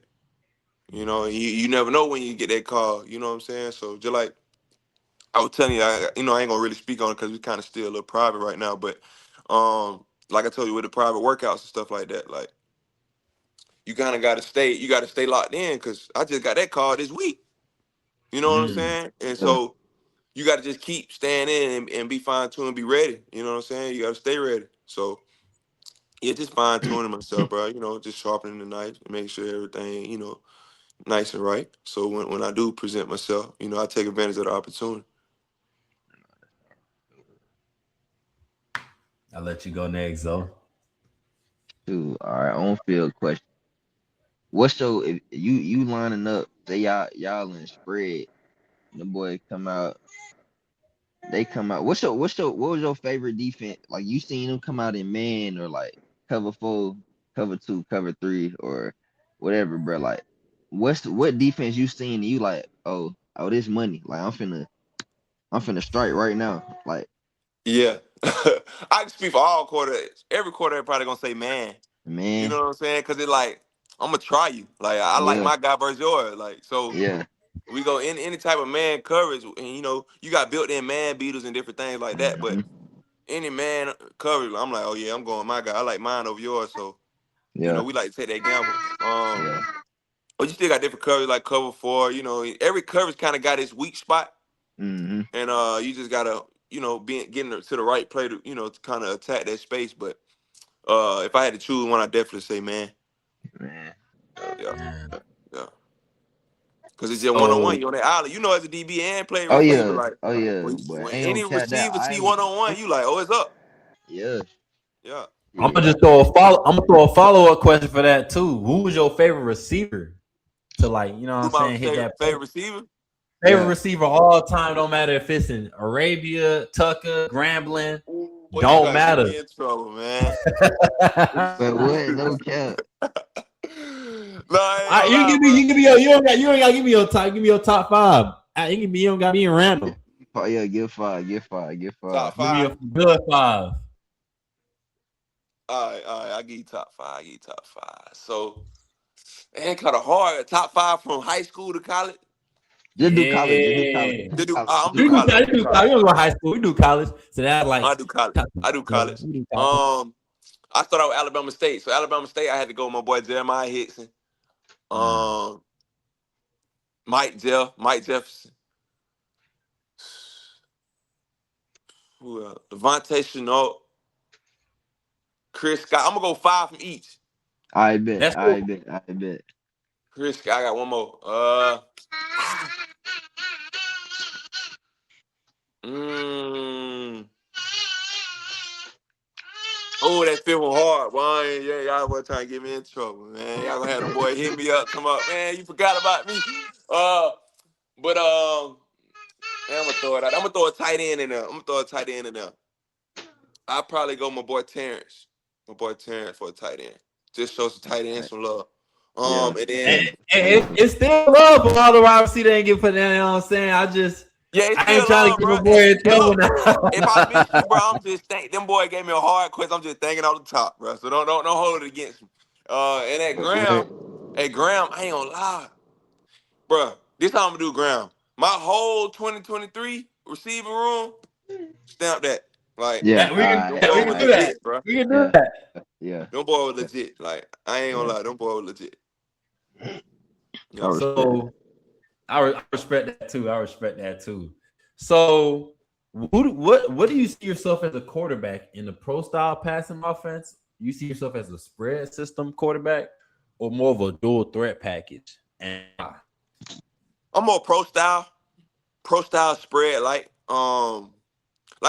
And you never know when you get that call. You know what I'm saying? So just like I was telling you, I ain't gonna really speak on it because we kind of still a little private right now. But like I told you with the private workouts and stuff like that, like you kind of got to stay locked in, because I just got that call this week. You know what I'm Mm. saying? And Yeah, so you got to just keep staying in and be fine tuned and be ready. You know what I'm saying? You got to stay ready. So yeah, just fine tuning myself, bro. Just sharpening the knife and making sure everything, nice and right. So when I do present myself, I take advantage of the opportunity. I'll let you go next, though. dude. All right, on field question. What's your if you lining up? Say y'all in spread. The boy come out. They come out. What was your favorite defense? Like you seen them come out in man or like cover 4, cover 2, cover 3, or whatever, bro. Like what defense you seen and you like? Oh, this money. Like I'm finna strike right now. Like Yeah. I can speak for all quarterbacks. Every quarterback probably gonna say man. You man, know what I'm saying? Cause it like, I'm gonna try you. Like I like yeah, my guy versus yours. Like so yeah, we go in any type of man coverage, and you got built in man beaters and different things like that. But hmm, any man coverage, I'm like, oh yeah, I'm going my guy. I like mine over yours. So, yeah, we like to take that gamble. yeah, But you still got different coverage like cover four. Every coverage kind of got its weak spot. mm-hmm, And you just gotta, be getting to the right play to, to kind of attack that space. But if I had to choose one, I definitely say man. man. Yeah, Man. yeah. Cause it's just one on one. So, You on that island. As a DB and play Oh receiver, yeah, like oh yeah, when but ain't gonna any count that receiver see island. one on one, you like, oh, it's up. Yeah, Yeah. I'm yeah. gonna just throw a follow. I'm gonna throw a follow up question for that too. Who was your favorite receiver to, like, you know what Who I'm my saying, hit favorite that favorite post? receiver? Favorite Yeah. receiver all time, don't matter if it's in Arabia, Tucker, Grambling, Ooh, boy, you don't gotta get matter. me in trouble, man. But what? No cap. No, I ain't gonna You lie, give me, bro. you give me your, you don't gotta give me your top, give me your top five. You don't got me in random. Oh yeah, get five, get five, get five. Top Give me five. your good five. All right. I give you top five. I give you top five. So, man, kind of hard. Top five from high school to college. Just do college. Just do college. Yeah. Just do They do. college. Just I'm do do We do college. college. I'm college. do We do college. college. We don't go to high school. We do college. So that's like I do college. top, I do yeah, college. we do college. I started out with Alabama State. So Alabama State, I had to go with my boy Jeremiah Hickson, Mm. um, Mike Jefferson, who else? Devontae Chenault, Chris Scott. I'm gonna go five from each. I bet. That's I cool. bet. I bet. Chris Scott. I got one more. Mm, oh, that fifth one hard, boy. Yeah, y'all was trying to get me in trouble, man. Y'all gonna have the boy hit me up, come up, man. You forgot about me. But man, I'm gonna throw it out. I'm gonna throw a tight end in there. I'll probably go my boy Terrence. My boy Terrence for a tight end. Just show some tight end some love. Yeah. And And, then it's still love for all the wide receiver they ain't get put in. You know what I'm saying? yeah, it's I ain't still trying to love, get bro. my boy in And trouble look, now. if I miss you, bro, I'm just think them boy gave me a hard quiz. I'm just thinking off the top, bro. So don't hold it against me. And at But what? Graham, I ain't gonna lie, bro. This how I'm gonna do Graham. My whole 2023. receiving room, stamp that. Like, Yeah, We can them we boy can was do that. legit, bro. We can do yeah, that. yeah, Them boy was legit. Like, I ain't gonna yeah. lie, them boy was legit. I Yeah. respect So I respect that too. I respect that too. So what do you see yourself as a quarterback in the pro style passing offense? You see yourself as a spread system quarterback or more of a dual threat package? And I'm more pro style spread. Like I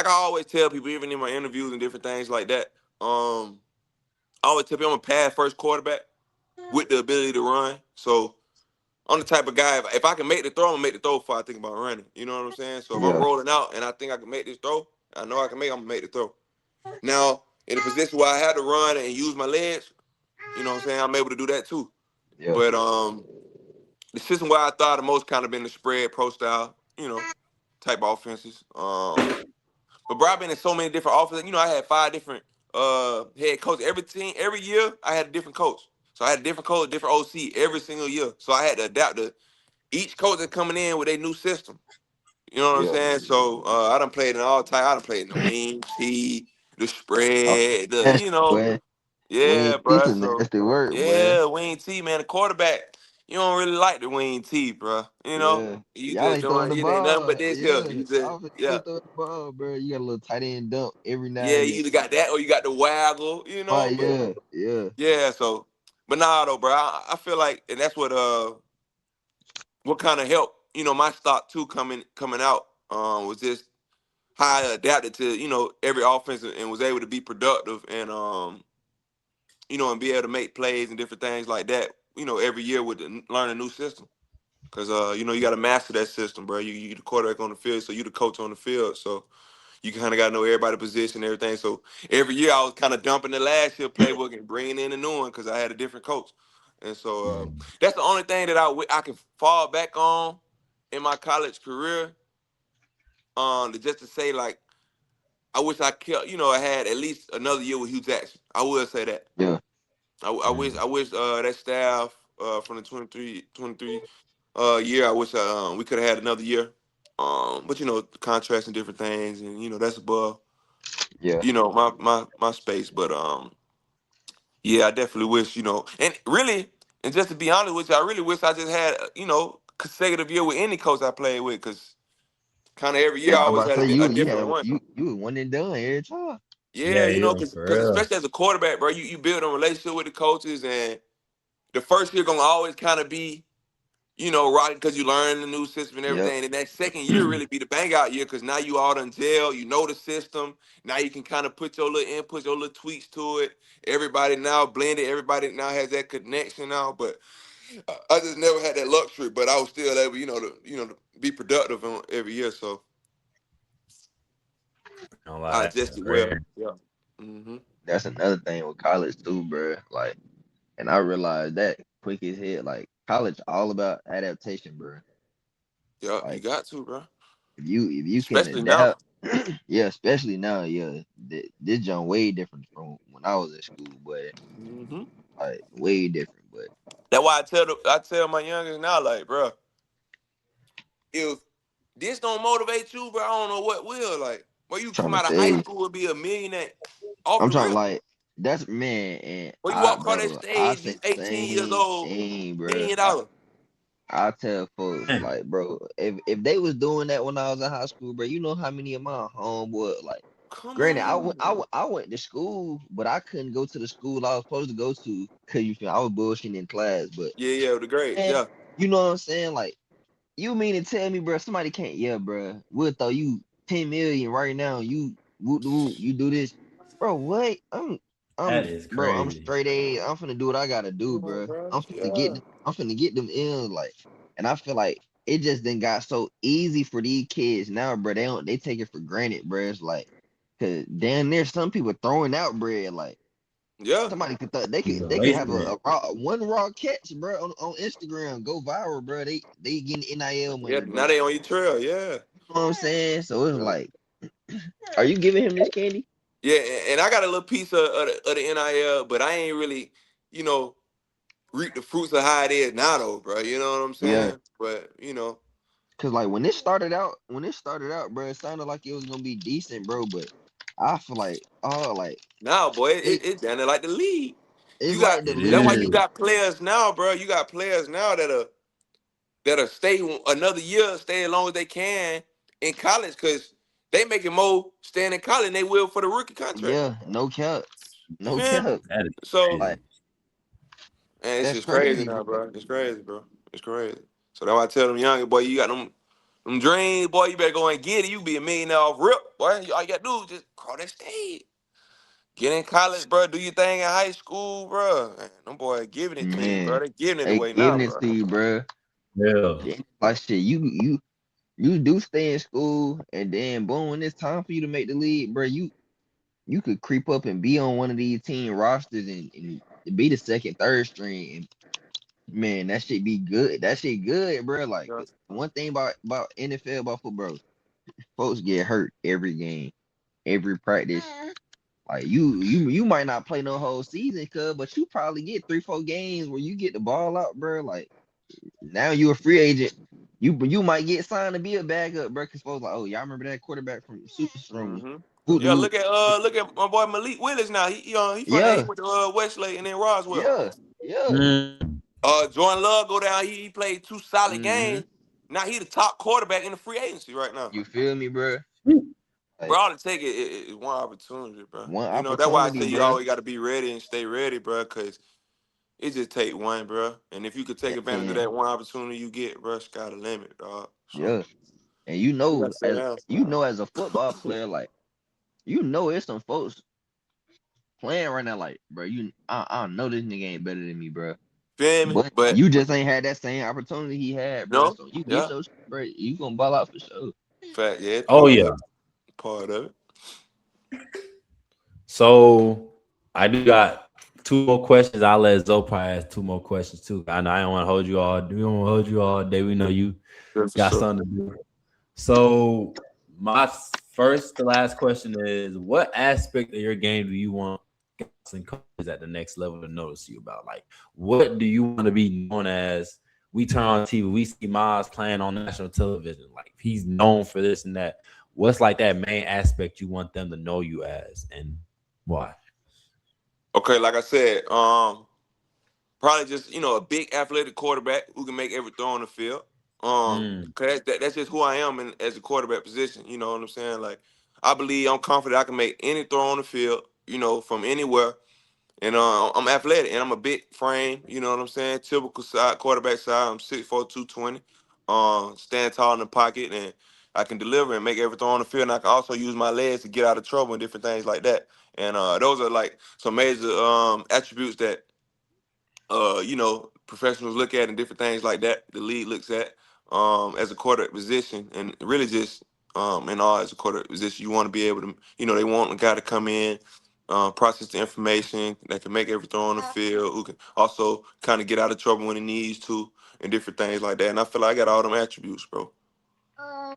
always tell people, even in my interviews and different things like that. I always tell people I'm a pass first quarterback with the ability to run. So I'm the type of guy, if I can make the throw, I'm gonna make the throw before I think about running. You know what I'm saying? So if it. I'm Yeah, rolling out and I think I can make this throw, I know I can make, I'm gonna make the throw. Now, in a position where I had to run and use my legs, you know what I'm saying, I'm able to do that too. yeah, But the system where I thought the most kind of been the spread pro style, type offenses. But bro, I've been in so many different offenses. I had 5 different head coaches. Every team, every year, I had a different coach. So I had a different coach, different OC every single year. So I had to adapt to each coach that's coming in with a new system. You know what I'm yeah. saying? So I done played in all type. I done played in the wing tee, the Oh, spread, nasty, boy. We yeah, ain't bro. teaching So nasty work, boy. yeah, wing tee, man. The quarterback, you don't really like the wing tee, bro. Yeah. You Y'all just ain't throwing doing, the it ain't nothing ball. but this here. Yeah. You just, Offense yeah. ain't throwing the ball, bro. You got a little tight end dump every now Yeah, and you then. either got that or you got the waggle, Oh, but yeah. Yeah. yeah, so but nah though, bro. I feel like and that's what kind of helped, my stock too coming out was just how I adapted to, every offense and was able to be productive and and be able to make plays and different things like that, every year with learn a new system. Cause you got to master that system, bro. You the quarterback on the field, so you the coach on the field. So you kind of got to know everybody's position and everything. So every year I was kind of dumping the last year playbook and bringing in a new one because I had a different coach. And so that's the only thing that I can fall back on in my college career. Just to say like I wish I kept, I had at least another year with Hugh Jackson. I will say that. Yeah. I wish that staff from the 23 year. I wish we could have had another year. But contracts and different things, and that's above Yeah. my space. But yeah, I definitely wish and really, and just to be honest with you, I really wish I just had consecutive year with any coach I played with, because kind of every year Yeah, I I always about to had say a you different had one. you was one and done every time. Yeah, yeah, yeah, for because real. especially as a quarterback, bro, you build a relationship with the coaches, and the first year gonna always kind of be right, because you learn the new system and Yep. everything. And that second year really be the bang out year, because now you all done gel, you know the system. Now you can kind of put your little inputs, your little tweaks to it. Everybody now blended. Everybody now has that connection now. But I just never had that luxury. But I was still able, to be productive on every year. So Don't I lie, that's adjusted well. great. Yeah. Hmm. That's another thing with college too, bro. Like, and I realized that quick as hell. Like, college all about adaptation, bro. Yeah, you Like, got to, bro. if you can Especially now. adapt, yeah, especially now, yeah. This jump way different from when I was at school, but Hmm. like way different. But That's why I tell my youngest now, like, bro, if this don't motivate you, bro, I don't know what will. Like, boy, you trying come to out of tell high you, school and be a millionaire off I'm the trying rip. like that's man, and When you walk across that bro, I stage, say you the 18 years same old, thing, bro. million Like dollar. I tell folks, Man, like, bro, if they was doing that when I was in high school, bro, you know how many of my homeboys, like, Come granted, on. I went to school, but I couldn't go to the school I was supposed to go to because you feel I was bullshitting in class. But Yeah, yeah, the grades, man, yeah. you know what I'm saying? Like, you mean to tell me, bro, somebody can't, yeah, bro, we'll throw you 10 million right now. You whoop the whoop, you do this, bro. What? that I'm, is bro. I'm crazy. straight A. I'm finna do what I gotta do, Come on, bro. bro. Yeah. I'm finna get them in, like, and I feel like it just then got so easy for these kids now, bro. They take it for granted, bro. It's like, cause damn near some people throwing out bread, like. Yeah. Somebody could Even they could have wasting it. one raw catch, bro, on Instagram, go viral, bro. They getting NIL Yeah. money, bro. Now they on your trail, yeah. You know what I'm saying? So it's Yeah. like, are you giving him this candy? Yeah, and I got a little piece of the NIL, but I ain't really, you know, reap the fruits of how it is now though, bro. You know what I'm Yeah, saying? But, Cause like when it started out, bro, it sounded like it was gonna be decent, bro. But I feel like, oh, like Now, boy, it, it's down there like the league. it's You got like the It that's why you league. is. got players now, bro. You got players now that'll stay another year, stay as long as they can in college, because they making more staying in college than they will for the rookie contract. Yeah, no cap, You no feel me? cap. That is So, Like crazy. man, it's that's just crazy crazy, now, bro. bro. It's crazy, bro. It's crazy. So that's why I tell them younger boy, you got them dreams, boy. You better go and get it. You be a millionaire off rip, boy. All you gotta do is just cross that stage. Get in college, bro. Do your thing in high school, bro. Man, them boys giving it to you, bro. Man, They giving it they away now, giving it bro. to you, bro. Yeah. Like shit, you do stay in school, and then boom, when it's time for you to make the league, bro, you could creep up and be on one of these team rosters and be the second, third string. And man, that shit be good. That shit good, bro. Like Yeah. 'cause one thing about NFL, about football, folks get hurt every game, every practice. Like you might not play no whole season, cuz, but you probably get 3, 4 games where you get the ball out, bro. Like now you a free agent. You might get signed to be a backup, bro. Cause folks like, oh, y'all remember that quarterback from Super Strong? hmm Who, Yeah, who, look at my boy Malik Willis now. He from there. He yeah, went to Westlake and then Roswell. yeah, yeah. Mm. Jordan Love go down. He played 2 solid hmm games. Now he the top quarterback in the free agency right now. You feel me, bro? Bro, Like all it take is one opportunity, bro. one You know that's why I opportunity, say you bro. always got to be ready and stay ready, bro. Cause it just take one, bro. And if you could take advantage of And that one opportunity you get, bro, sky the limit, dog. So yeah, and you gotta stay down. as a football player, like it's some folks playing right now, like, bro, I know this nigga ain't better than me, bro. Feel me? But But you just ain't had that same opportunity he had, bro. no, So you get yeah, your shit, bro. You gonna ball out for sure. fact, yeah, Oh part of yeah. it, part of it. So I do got two more questions. I'll let Zoe probably ask two more questions too. I know I don't want to hold you all. We don't want to hold you all day. We know you Yeah, for got sure. something to do. So my first to last question is: what aspect of your game do you want scouts and coaches at the next level to notice you about? Like, what do you want to be known as? We turn on TV, we see Myles playing on national television. Like he's known for this and that. What's like that main aspect you want them to know you as, and why? Okay, like I said, probably just a big athletic quarterback who can make every throw on the field. Mm, Cause that's just who I am as a quarterback position. You know what I'm saying? Like I believe I'm confident I can make any throw on the field. From anywhere. And I'm athletic and I'm a big frame, you know what I'm saying? Typical side quarterback side. I'm 6'4", 220. Stand tall in the pocket and I can deliver and make everything on the field. And I can also use my legs to get out of trouble and different things like that. And those are like some major attributes that professionals look at and different things like that. The league looks at as a quarterback position, and really just in all as a quarterback position, you want to be able to, they want a guy to come in, process the information that can make everything on the field, who can also kind of get out of trouble when he needs to, and different things like that. And I feel like I got all them attributes, bro. I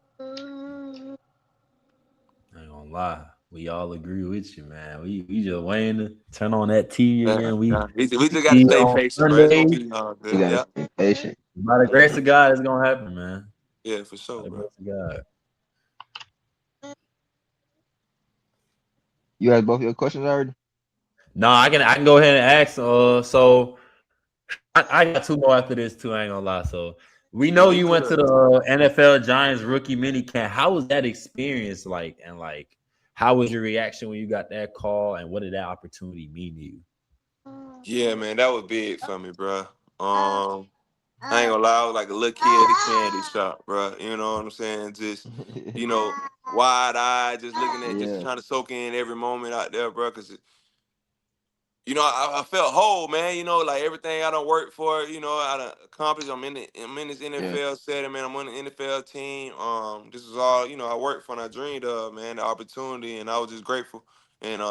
ain't gonna lie. We all agree with you, man. We just waiting to turn on that TV Yeah, again. We yeah. We just got to see stay on patient, bro. It's gonna Sunday. be You good. gotta Yeah, stay patient. By the grace of God, it's gonna happen, man. yeah, for By sure, the bro. grace of God. You asked both your questions already? No, I can go ahead and ask. So I got two more after this too. I ain't gonna lie. So we know Yeah, you you went to good. the NFL Giants rookie mini camp. How was that experience like? And like, how was your reaction when you got that call? And what did that opportunity mean to you? Yeah, man, that was big for me, bro. I ain't gonna lie, I was like a little kid at the candy shop, bro. You know what I'm saying? Just, you know, wide eyed, just looking at, just Yeah, trying to soak in every moment out there, bro. Cause I felt whole, man. Like everything I don't work for, I done accomplished. I'm in this yeah. NFL setting, man. I'm on the NFL team. This is all, I worked for and I dreamed of, man. The opportunity, and I was just grateful, and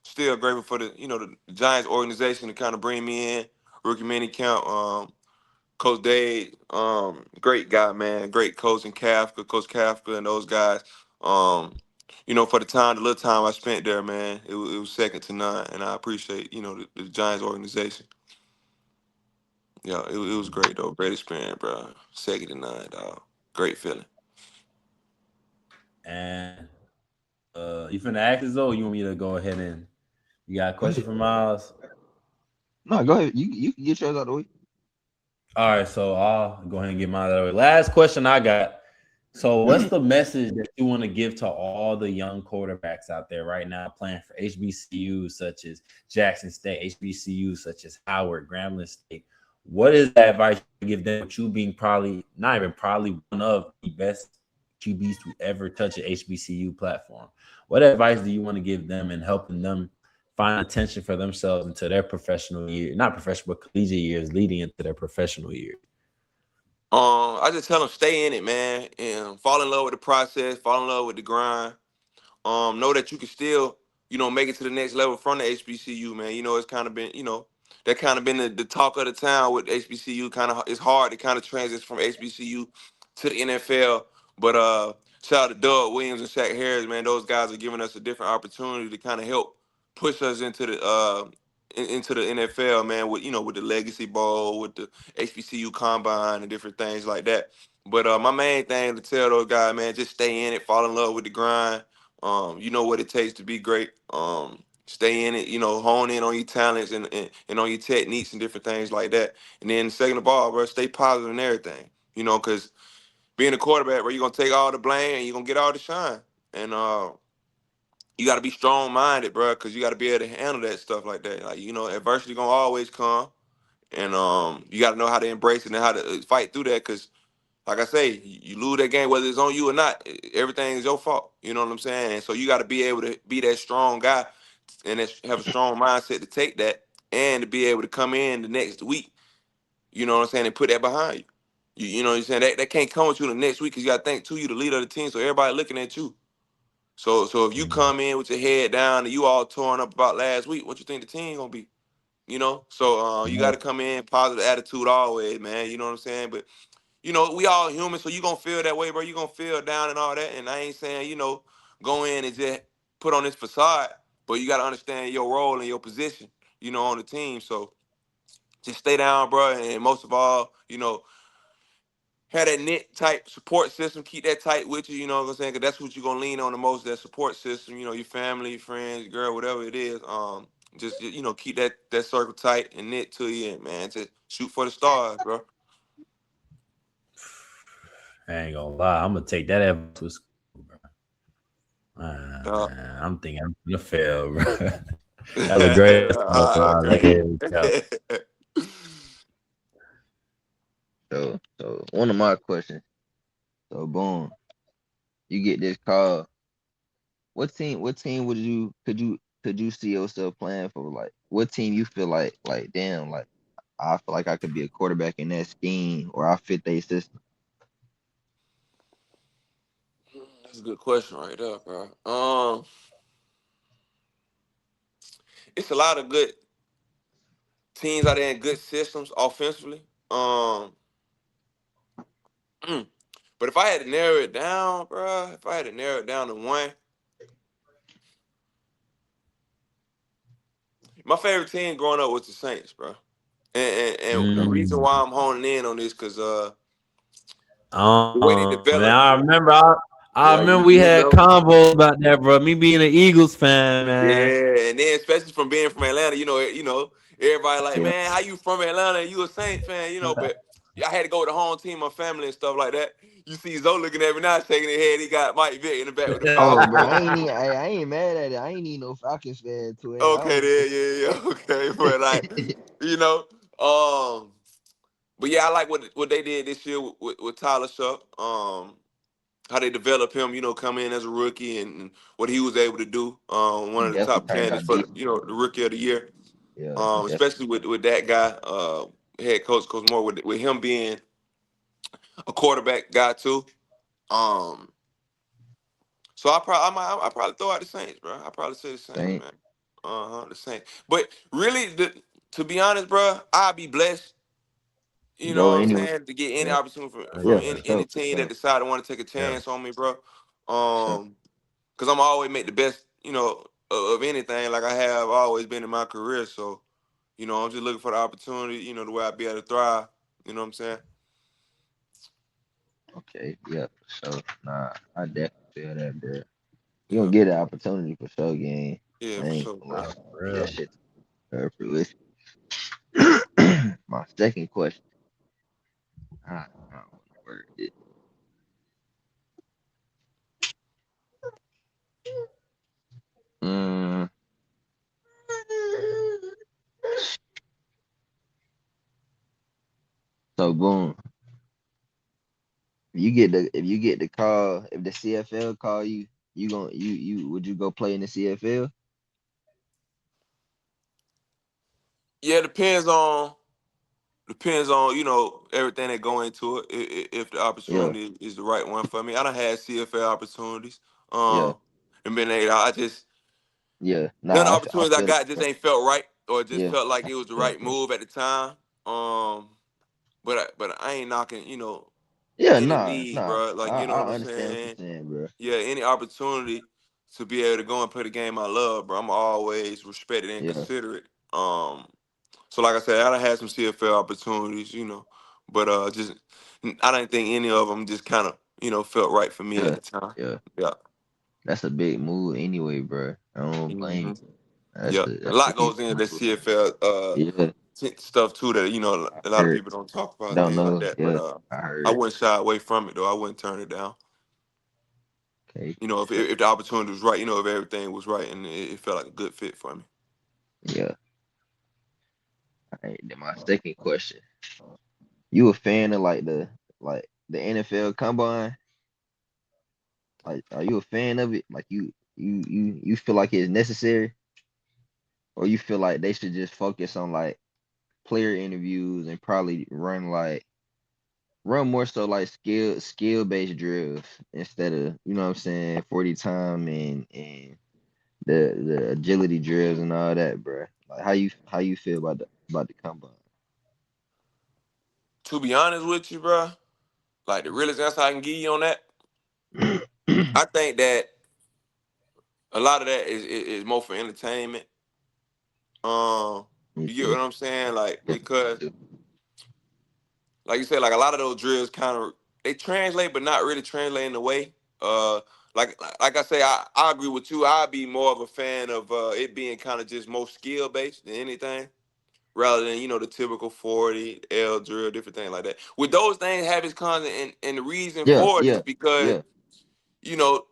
still grateful for the Giants organization to kind of bring me in rookie mini camp. Coach Dade, great guy, man. Great coach and Coach Kafka, and those guys. Um, for the little time I spent there, man, it was second to none, and I appreciate the Giants organization. Yeah, it was great though. Great experience, bro. Second to none, dog. Great feeling. And you finna ask this though? You want me to go ahead and you got a Go question ahead. for Miles? No, go ahead. You can get yours out of the way. All right, so I'll go ahead and get mine out of the way. Last question I got. So, what's the message that you want to give to all the young quarterbacks out there right now playing for HBCUs such as Jackson State, HBCUs such as Howard, Grambling State? What is that advice you give them? With you being probably not even probably one of the best QBs to ever touch an HBCU platform. What advice do you want to give them in helping them find attention for themselves into their professional year, not professional, but collegiate years leading into their professional year? I just tell them stay in it, man, and fall in love with the process, fall in love with the grind. Know that you can still, make it to the next level from the HBCU, man. It's kind of been, that kind of been the talk of the town with HBCU. Kind of, it's hard to kind of transition from HBCU to the NFL. But shout out to Doug Williams and Shaq Harris, man. Those guys are giving us a different opportunity to kind of help push us into the into the NFL, man. With the Legacy Bowl, with the HBCU Combine, and different things like that. But my main thing to tell those guys, man, just stay in it, fall in love with the grind. You know what it takes to be great. Stay in it, hone in on your talents and on your techniques and different things like that. And then second of all, bro, stay positive and everything. Because being a quarterback, bro, you're gonna take all the blame and you're gonna get all the shine. And you gotta be strong minded, bro, because you gotta be able to handle that stuff like that. Like, adversity gonna always come. And you gotta know how to embrace it and how to fight through that, because like I say, you lose that game, whether it's on you or not, everything is your fault. You know what I'm saying? And so you got to be able to be that strong guy and have a strong mindset to take that and to be able to come in the next week, you know what I'm saying, and put that behind you. You know what I'm saying? That can't come with you the next week because you got to think, too, you the leader of the team, so everybody looking at you. So if you come in with your head down and you all torn up about last week, what you think the team going to be? So you got to come in, positive attitude always, man. You know what I'm saying? But we all human, so you gonna feel that way, bro. You gonna feel down and all that. And I ain't saying, go in and just put on this facade, but you gotta understand your role and your position, on the team. So just stay down, bro. And most of all, have that knit type support system. Keep that tight with you, you know what I'm saying? Because that's what you're gonna lean on the most, that support system, your family, your friends, your girl, whatever it is. Just keep that circle tight and knit to you, and man, just shoot for the stars, bro. I ain't gonna lie, I'm gonna take that advice to school, bro. Uh, I'm thinking I'm gonna fail, bro. That's a great advice, all bro. Like, right, yeah. okay. So one of my questions. So boom, you get this call. What team could you see yourself playing for? Like what team you feel like damn, like I feel like I could be a quarterback in that scheme or I fit their system. That's a good question right there, bro. It's a lot of good teams out there in good systems offensively. But if I had to narrow it down, bro, if I had to narrow it down to one, my favorite team growing up was the Saints, bro. And the reason Mm. why I'm honing in on this because the way they Man, developed, I yeah, remember you, we you had know. convos about that, bro. Me being an Eagles fan, man. Yeah, and then especially from being from Atlanta, everybody like, Yeah. man, how you from Atlanta and you a Saints fan, but I had to go with the home team, my family and stuff like that. You see Zoe looking at me now, shaking his head. He got Mike Vick in the back with the Oh, Falcons, bro, bro. I ain't mad at it. I ain't need no Falcons fan to it. I Okay, was then, yeah, okay, but like, you know, um, but yeah, I like what they did this year with Tyler Shuck. How they developed him, come in as a rookie and what he was able to do. One he of the definitely top turned candidates out for decent. the rookie of the year. Yeah, he definitely Especially with that guy, head coach Moore, with him being a quarterback guy too. Um, so I probably throw out the Saints, bro. I probably say the Saints, ain't man. The Saints. But really, to be honest, bro, I'd be blessed. You know go what I'm anywhere. saying? To get any Yeah, opportunity from yeah, for any sure, team for that decide to want to take a Yeah. chance on me, bro. sure. Because I'm always make the best, of anything, like I have always been in my career. So, I'm just looking for the opportunity, the way I be able to thrive. You know what I'm saying? Okay, yeah, for sure. Nah, I definitely feel that, bro. You Yeah, gonna get an opportunity for sure, gang. yeah, I for ain't sure, gonna bro. Nah, for let that real. shit fruition. My second question. I don't want to word it. Mm, so boom. If you get the call, if the CFL call you, you would you go play in the CFL? Yeah, depends on everything that go into it. If the Yeah, opportunity is the right one for me, I done had CFL opportunities. yeah, And been able, I just yeah. none of Nah, the I opportunities I feel it, got just bro. ain't felt right, or just Yeah, felt like it was the yeah, right yeah. move at the time. But I ain't knocking, Yeah, any nah, league, nah. bro. I Like, you know what I I'm understand what you're saying? saying, bro. Yeah, any opportunity to be able to go and play the game I love, bro. I'm always respect it and Yeah, consider it. So like I said, I done had some CFL opportunities, but just I didn't think any of them just kind of felt right for me at yeah, the time. yeah. Yeah, That's a big move anyway, bro. I don't blame hmm you. That's yeah. a A that's a lot huge goes into the move. CFL Yeah, stuff too that I a lot of heard. people don't talk about and Don't things like know. that. But Yeah, I I heard. wouldn't shy away from it though. I wouldn't turn it down. Okay. If the opportunity was right, if everything was right and it felt like a good fit for me. Yeah. All right. Then my second question. You a fan of like the NFL Combine? Like, are you a fan of it? Like, you feel like it's necessary, or you feel like they should just focus on like player interviews and probably run more so like skill based drills instead of, what I'm saying, 40 time and the agility drills and all that, bro. Like, how you feel about the combine? To be honest with you, bro, like the realest answer I can give you on that, I think that a lot of that is more for entertainment. Me You get too. what I'm saying? Like Definitely because, too. like you said, like a lot of those drills kind of they translate, but not really translate in a way. Uh, like I say, I agree with you. I'd be more of a fan of it being kind of just more skill based than anything, rather than the typical 40 L drill, different things like that. With those things have its cons, and the reason Yeah, for it is yeah, because yeah.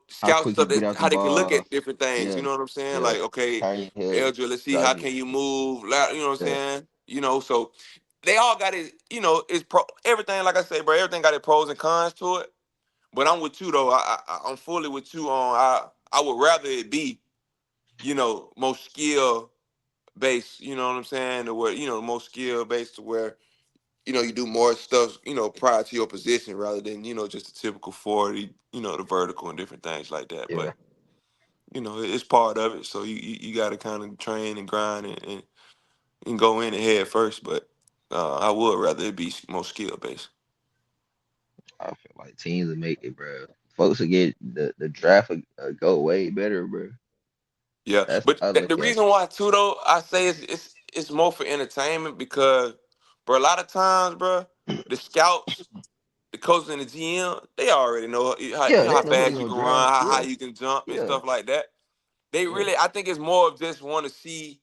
scouts How and quick you stuff get that out the how they can look ball? at different things. You Yeah, know what I'm saying? yeah. Like, okay, Turn your head, Eldridge, let's see how drop your can you move. You know what I'm yeah, saying? So they all got it. It's pro everything. Like I say, bro, everything got its pros and cons to it. But I'm with you though. I'm fully with you on. I would rather it be more skill based. You know what I'm saying? To where more skill based to where you do more stuff, prior to your position rather than, just the typical 40, the vertical and different things like that. yeah. But, it's part of it. So you got to kind of train and grind and go in and head first. But I would rather it be more skill based. I feel like teams will make it, bro. Folks will get the draft will go way better, bro. Yeah. That's But how I the look at it. reason why, too, though, I say it's more for entertainment because, bro, a lot of times, bro, the scouts, the coaches and the GM, they already know how, Yeah, they how know who they fast you gonna can run, draft. how high Yeah, you can jump and yeah, stuff like that. They yeah, really, I think it's more of just want to see.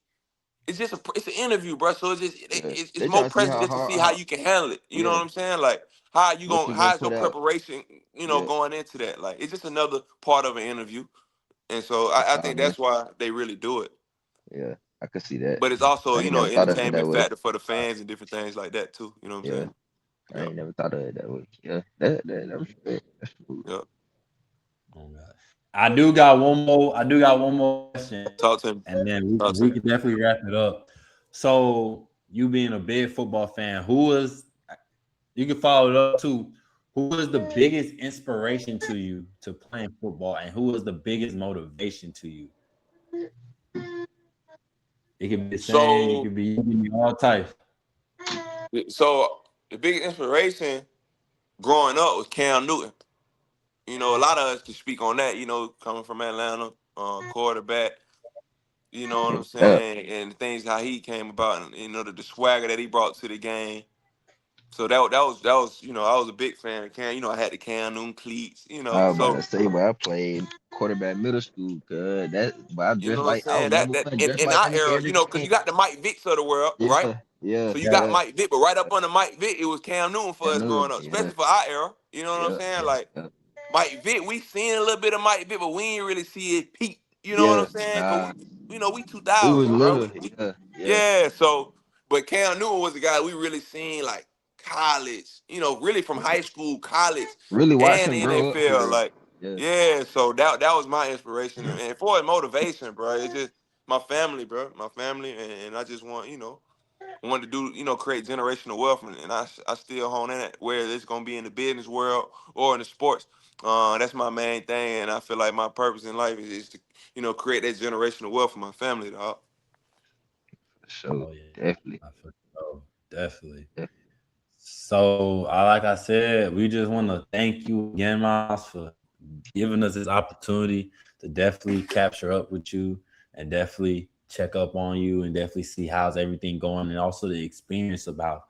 It's an interview, bro. So yeah. it's They more trying to see pressure how just to hard see how how you can handle it. You know yeah, what I'm saying? Like what you gonna how's your put out. preparation? Yeah, Going into that. Like it's just another part of an interview, and so that's I how think man. that's why they really do it. Yeah, I could see that. But it's also I ain't never thought of it that entertainment way. factor for the fans and different things like that too. You know what I'm Yeah, saying? I Yeah, ain't never thought of it that way. Yeah, that respect. That's cool. yeah. Oh, God. I do got one more question, Talk to him. and then Talk to we me. can definitely wrap it up. So, you being a big football fan, you can follow it up too. Who was the biggest inspiration to you to playing football, and who was the biggest motivation to you? It could be the same. It So could be you can be all types. so the biggest inspiration growing up was Cam Newton. A lot of us can speak on that. Coming from Atlanta, quarterback. You know what I'm Yeah, saying? And the things how he came about, and the swagger that he brought to the game. So that was I was a big fan of Cam. I had the Cam Newton cleats. I was about So to say, but I played quarterback middle school, cuz but I you dressed know what I'm like I saying. was That number that one, in, dressed in like our him era, every because you game. got the Mike Vicks of the world, right? Yeah, yeah, So you got yeah. Mike Vick, but right up under Mike Vick, it was Cam Newton for I us knew it. growing up, Yeah, especially for our era. You know what I'm yeah, saying? yeah, Like yeah. Mike Vick, we seen a little bit of Mike Vick, but we ain't really see it peak. You know what Yeah, I'm saying? Cause nah. we We was 2000, bro. little. Yeah, yeah. Yeah. So, but Cam Newton was the guy we really seen like college. Really from high school, college, Really watch and him the grow up for NFL. real. Like, Yeah, yeah. So that was my inspiration, and for his motivation, bro. It's just my family, bro. My family, and I just wanted to do, create generational wealth, and I still hone in at whether it's gonna be in the business world or in the sports. That's my main thing, and I feel like my purpose in life is to, create that generational wealth for my family, dog. for sure. Oh yeah, Definitely. I feel so. Definitely. Yeah. So, like I said, we just want to thank you again, Miles, for giving us this opportunity to definitely capture up with you and definitely check up on you and definitely see how's everything going, and also the experience about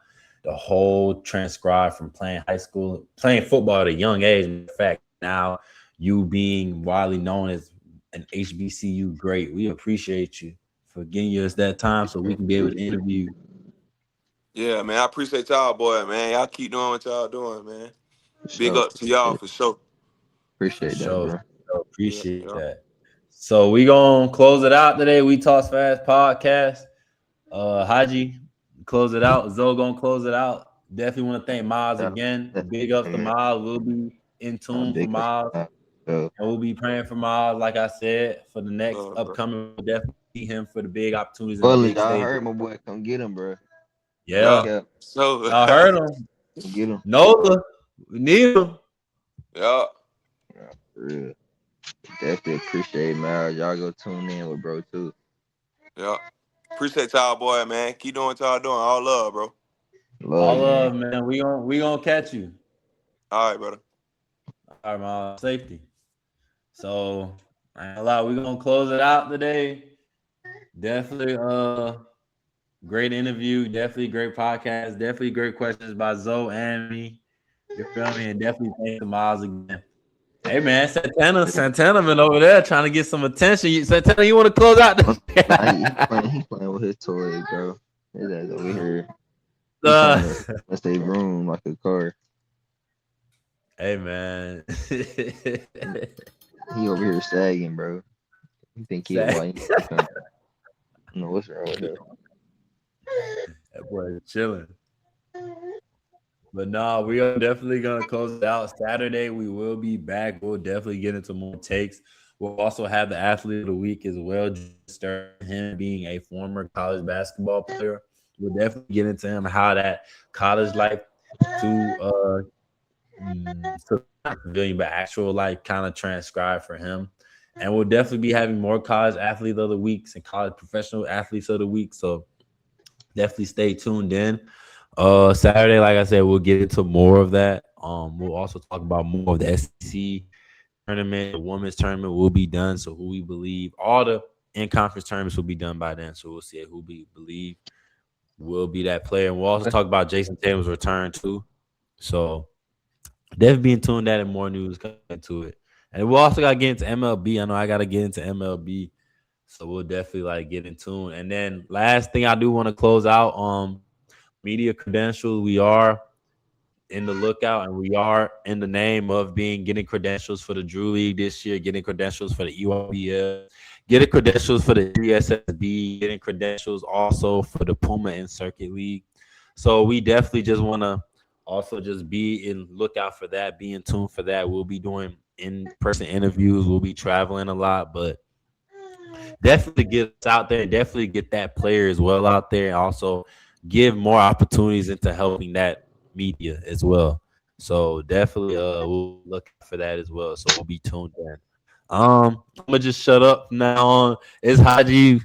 the whole transcribe from playing high school, playing football at a young age. In fact, now you being widely known as an HBCU great, we appreciate you for giving us that time so we can be able to interview. Yeah, man, I appreciate y'all, boy, man. Y'all keep doing what y'all doing, man. For Big sure. up to y'all for sure. For Appreciate that, sure. bro. So Yeah, appreciate yeah. that. So we gonna close it out today. We Talk Fast podcast. Haji, close it out. Zoe gonna close it out. Definitely want to thank Miles Yeah, again. Big ups to definitely. Miles. We'll be in tune for Big up. Miles, So, and we'll be praying for Miles. Like I said, for the next Bro. upcoming, we'll definitely see him for the big opportunities and the Bully, big y'all stages. heard my boy. Come get him, bro. No Yeah. Yeah, cap. So, y'all heard him. Come get him. Nola, we need him. yeah, Yeah, for real. Definitely appreciate Myles. Y'all go tune in with bro too. yeah. Appreciate y'all, boy, man. Keep doing what y'all doing. All love, bro. Love, All gang. love, man. We gonna catch you. All right, brother. All right, Miles. Safety. So I ain't gonna lie, we're gonna close it out today. Definitely great interview, definitely great podcast, definitely great questions by Zoe and me. You feel me? And definitely thanks to Miles again. Hey man, Santana been over there trying to get some attention. Santana, you want to close out Nah, the he playing with his toys, bro. His ass over here. He trying uh, to stay room like a car. Hey man. He over here sagging, bro. He think he a Sad. white. I don't know what's wrong with him. That boy is chilling. But no, we are definitely gonna close it out. Saturday, we will be back. We'll definitely get into more takes. We'll also have the athlete of the week as well. Just him being a former college basketball player. We'll definitely get into him, how that college life to civilian, but actual life kind of transcribed for him. And we'll definitely be having more college athlete of the weeks and college professional athletes of the week. So definitely stay tuned in. Saturday, like I said, we'll get into more of that. We'll also talk about more of the SEC tournament. The women's tournament will be done. So who we believe, all the in-conference tournaments will be done by then. So we'll see who we believe will be that player. And we'll also talk about Jayson Tatum's return too. So definitely being tuned that and more news coming to it. And we'll also gotta get into MLB. I know I gotta get into MLB. So we'll definitely get in tune. And then last thing I do want to close out media credentials. We are in the lookout and we are in the name of getting credentials for the Drew League this year, getting credentials for the EYBL, getting credentials for the CSSB, getting credentials also for the Puma and Circuit League. So we definitely just want to also just be in lookout for that, be in tune for that. We'll be doing in-person interviews. We'll be traveling a lot, but definitely get us out there and definitely get that player as well out there, and also give more opportunities into helping that media as well. So definitely we'll look for that as well. So we'll be tuned in. I'm gonna just shut up from now on. It's Haji,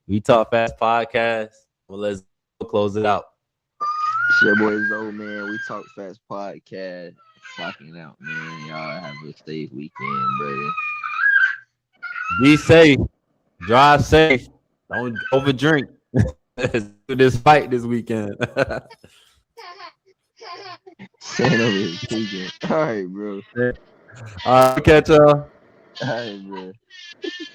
we talk fast podcast. Well, let's close it out. It's your boy Zoe, man. We talk fast podcast. Clocking out, man. Y'all have a safe weekend, brother. Be safe, drive safe, don't overdrink. Let's do this fight this weekend. Saying over here tweaking. All right, bro. All right, catch y'all. All right, bro.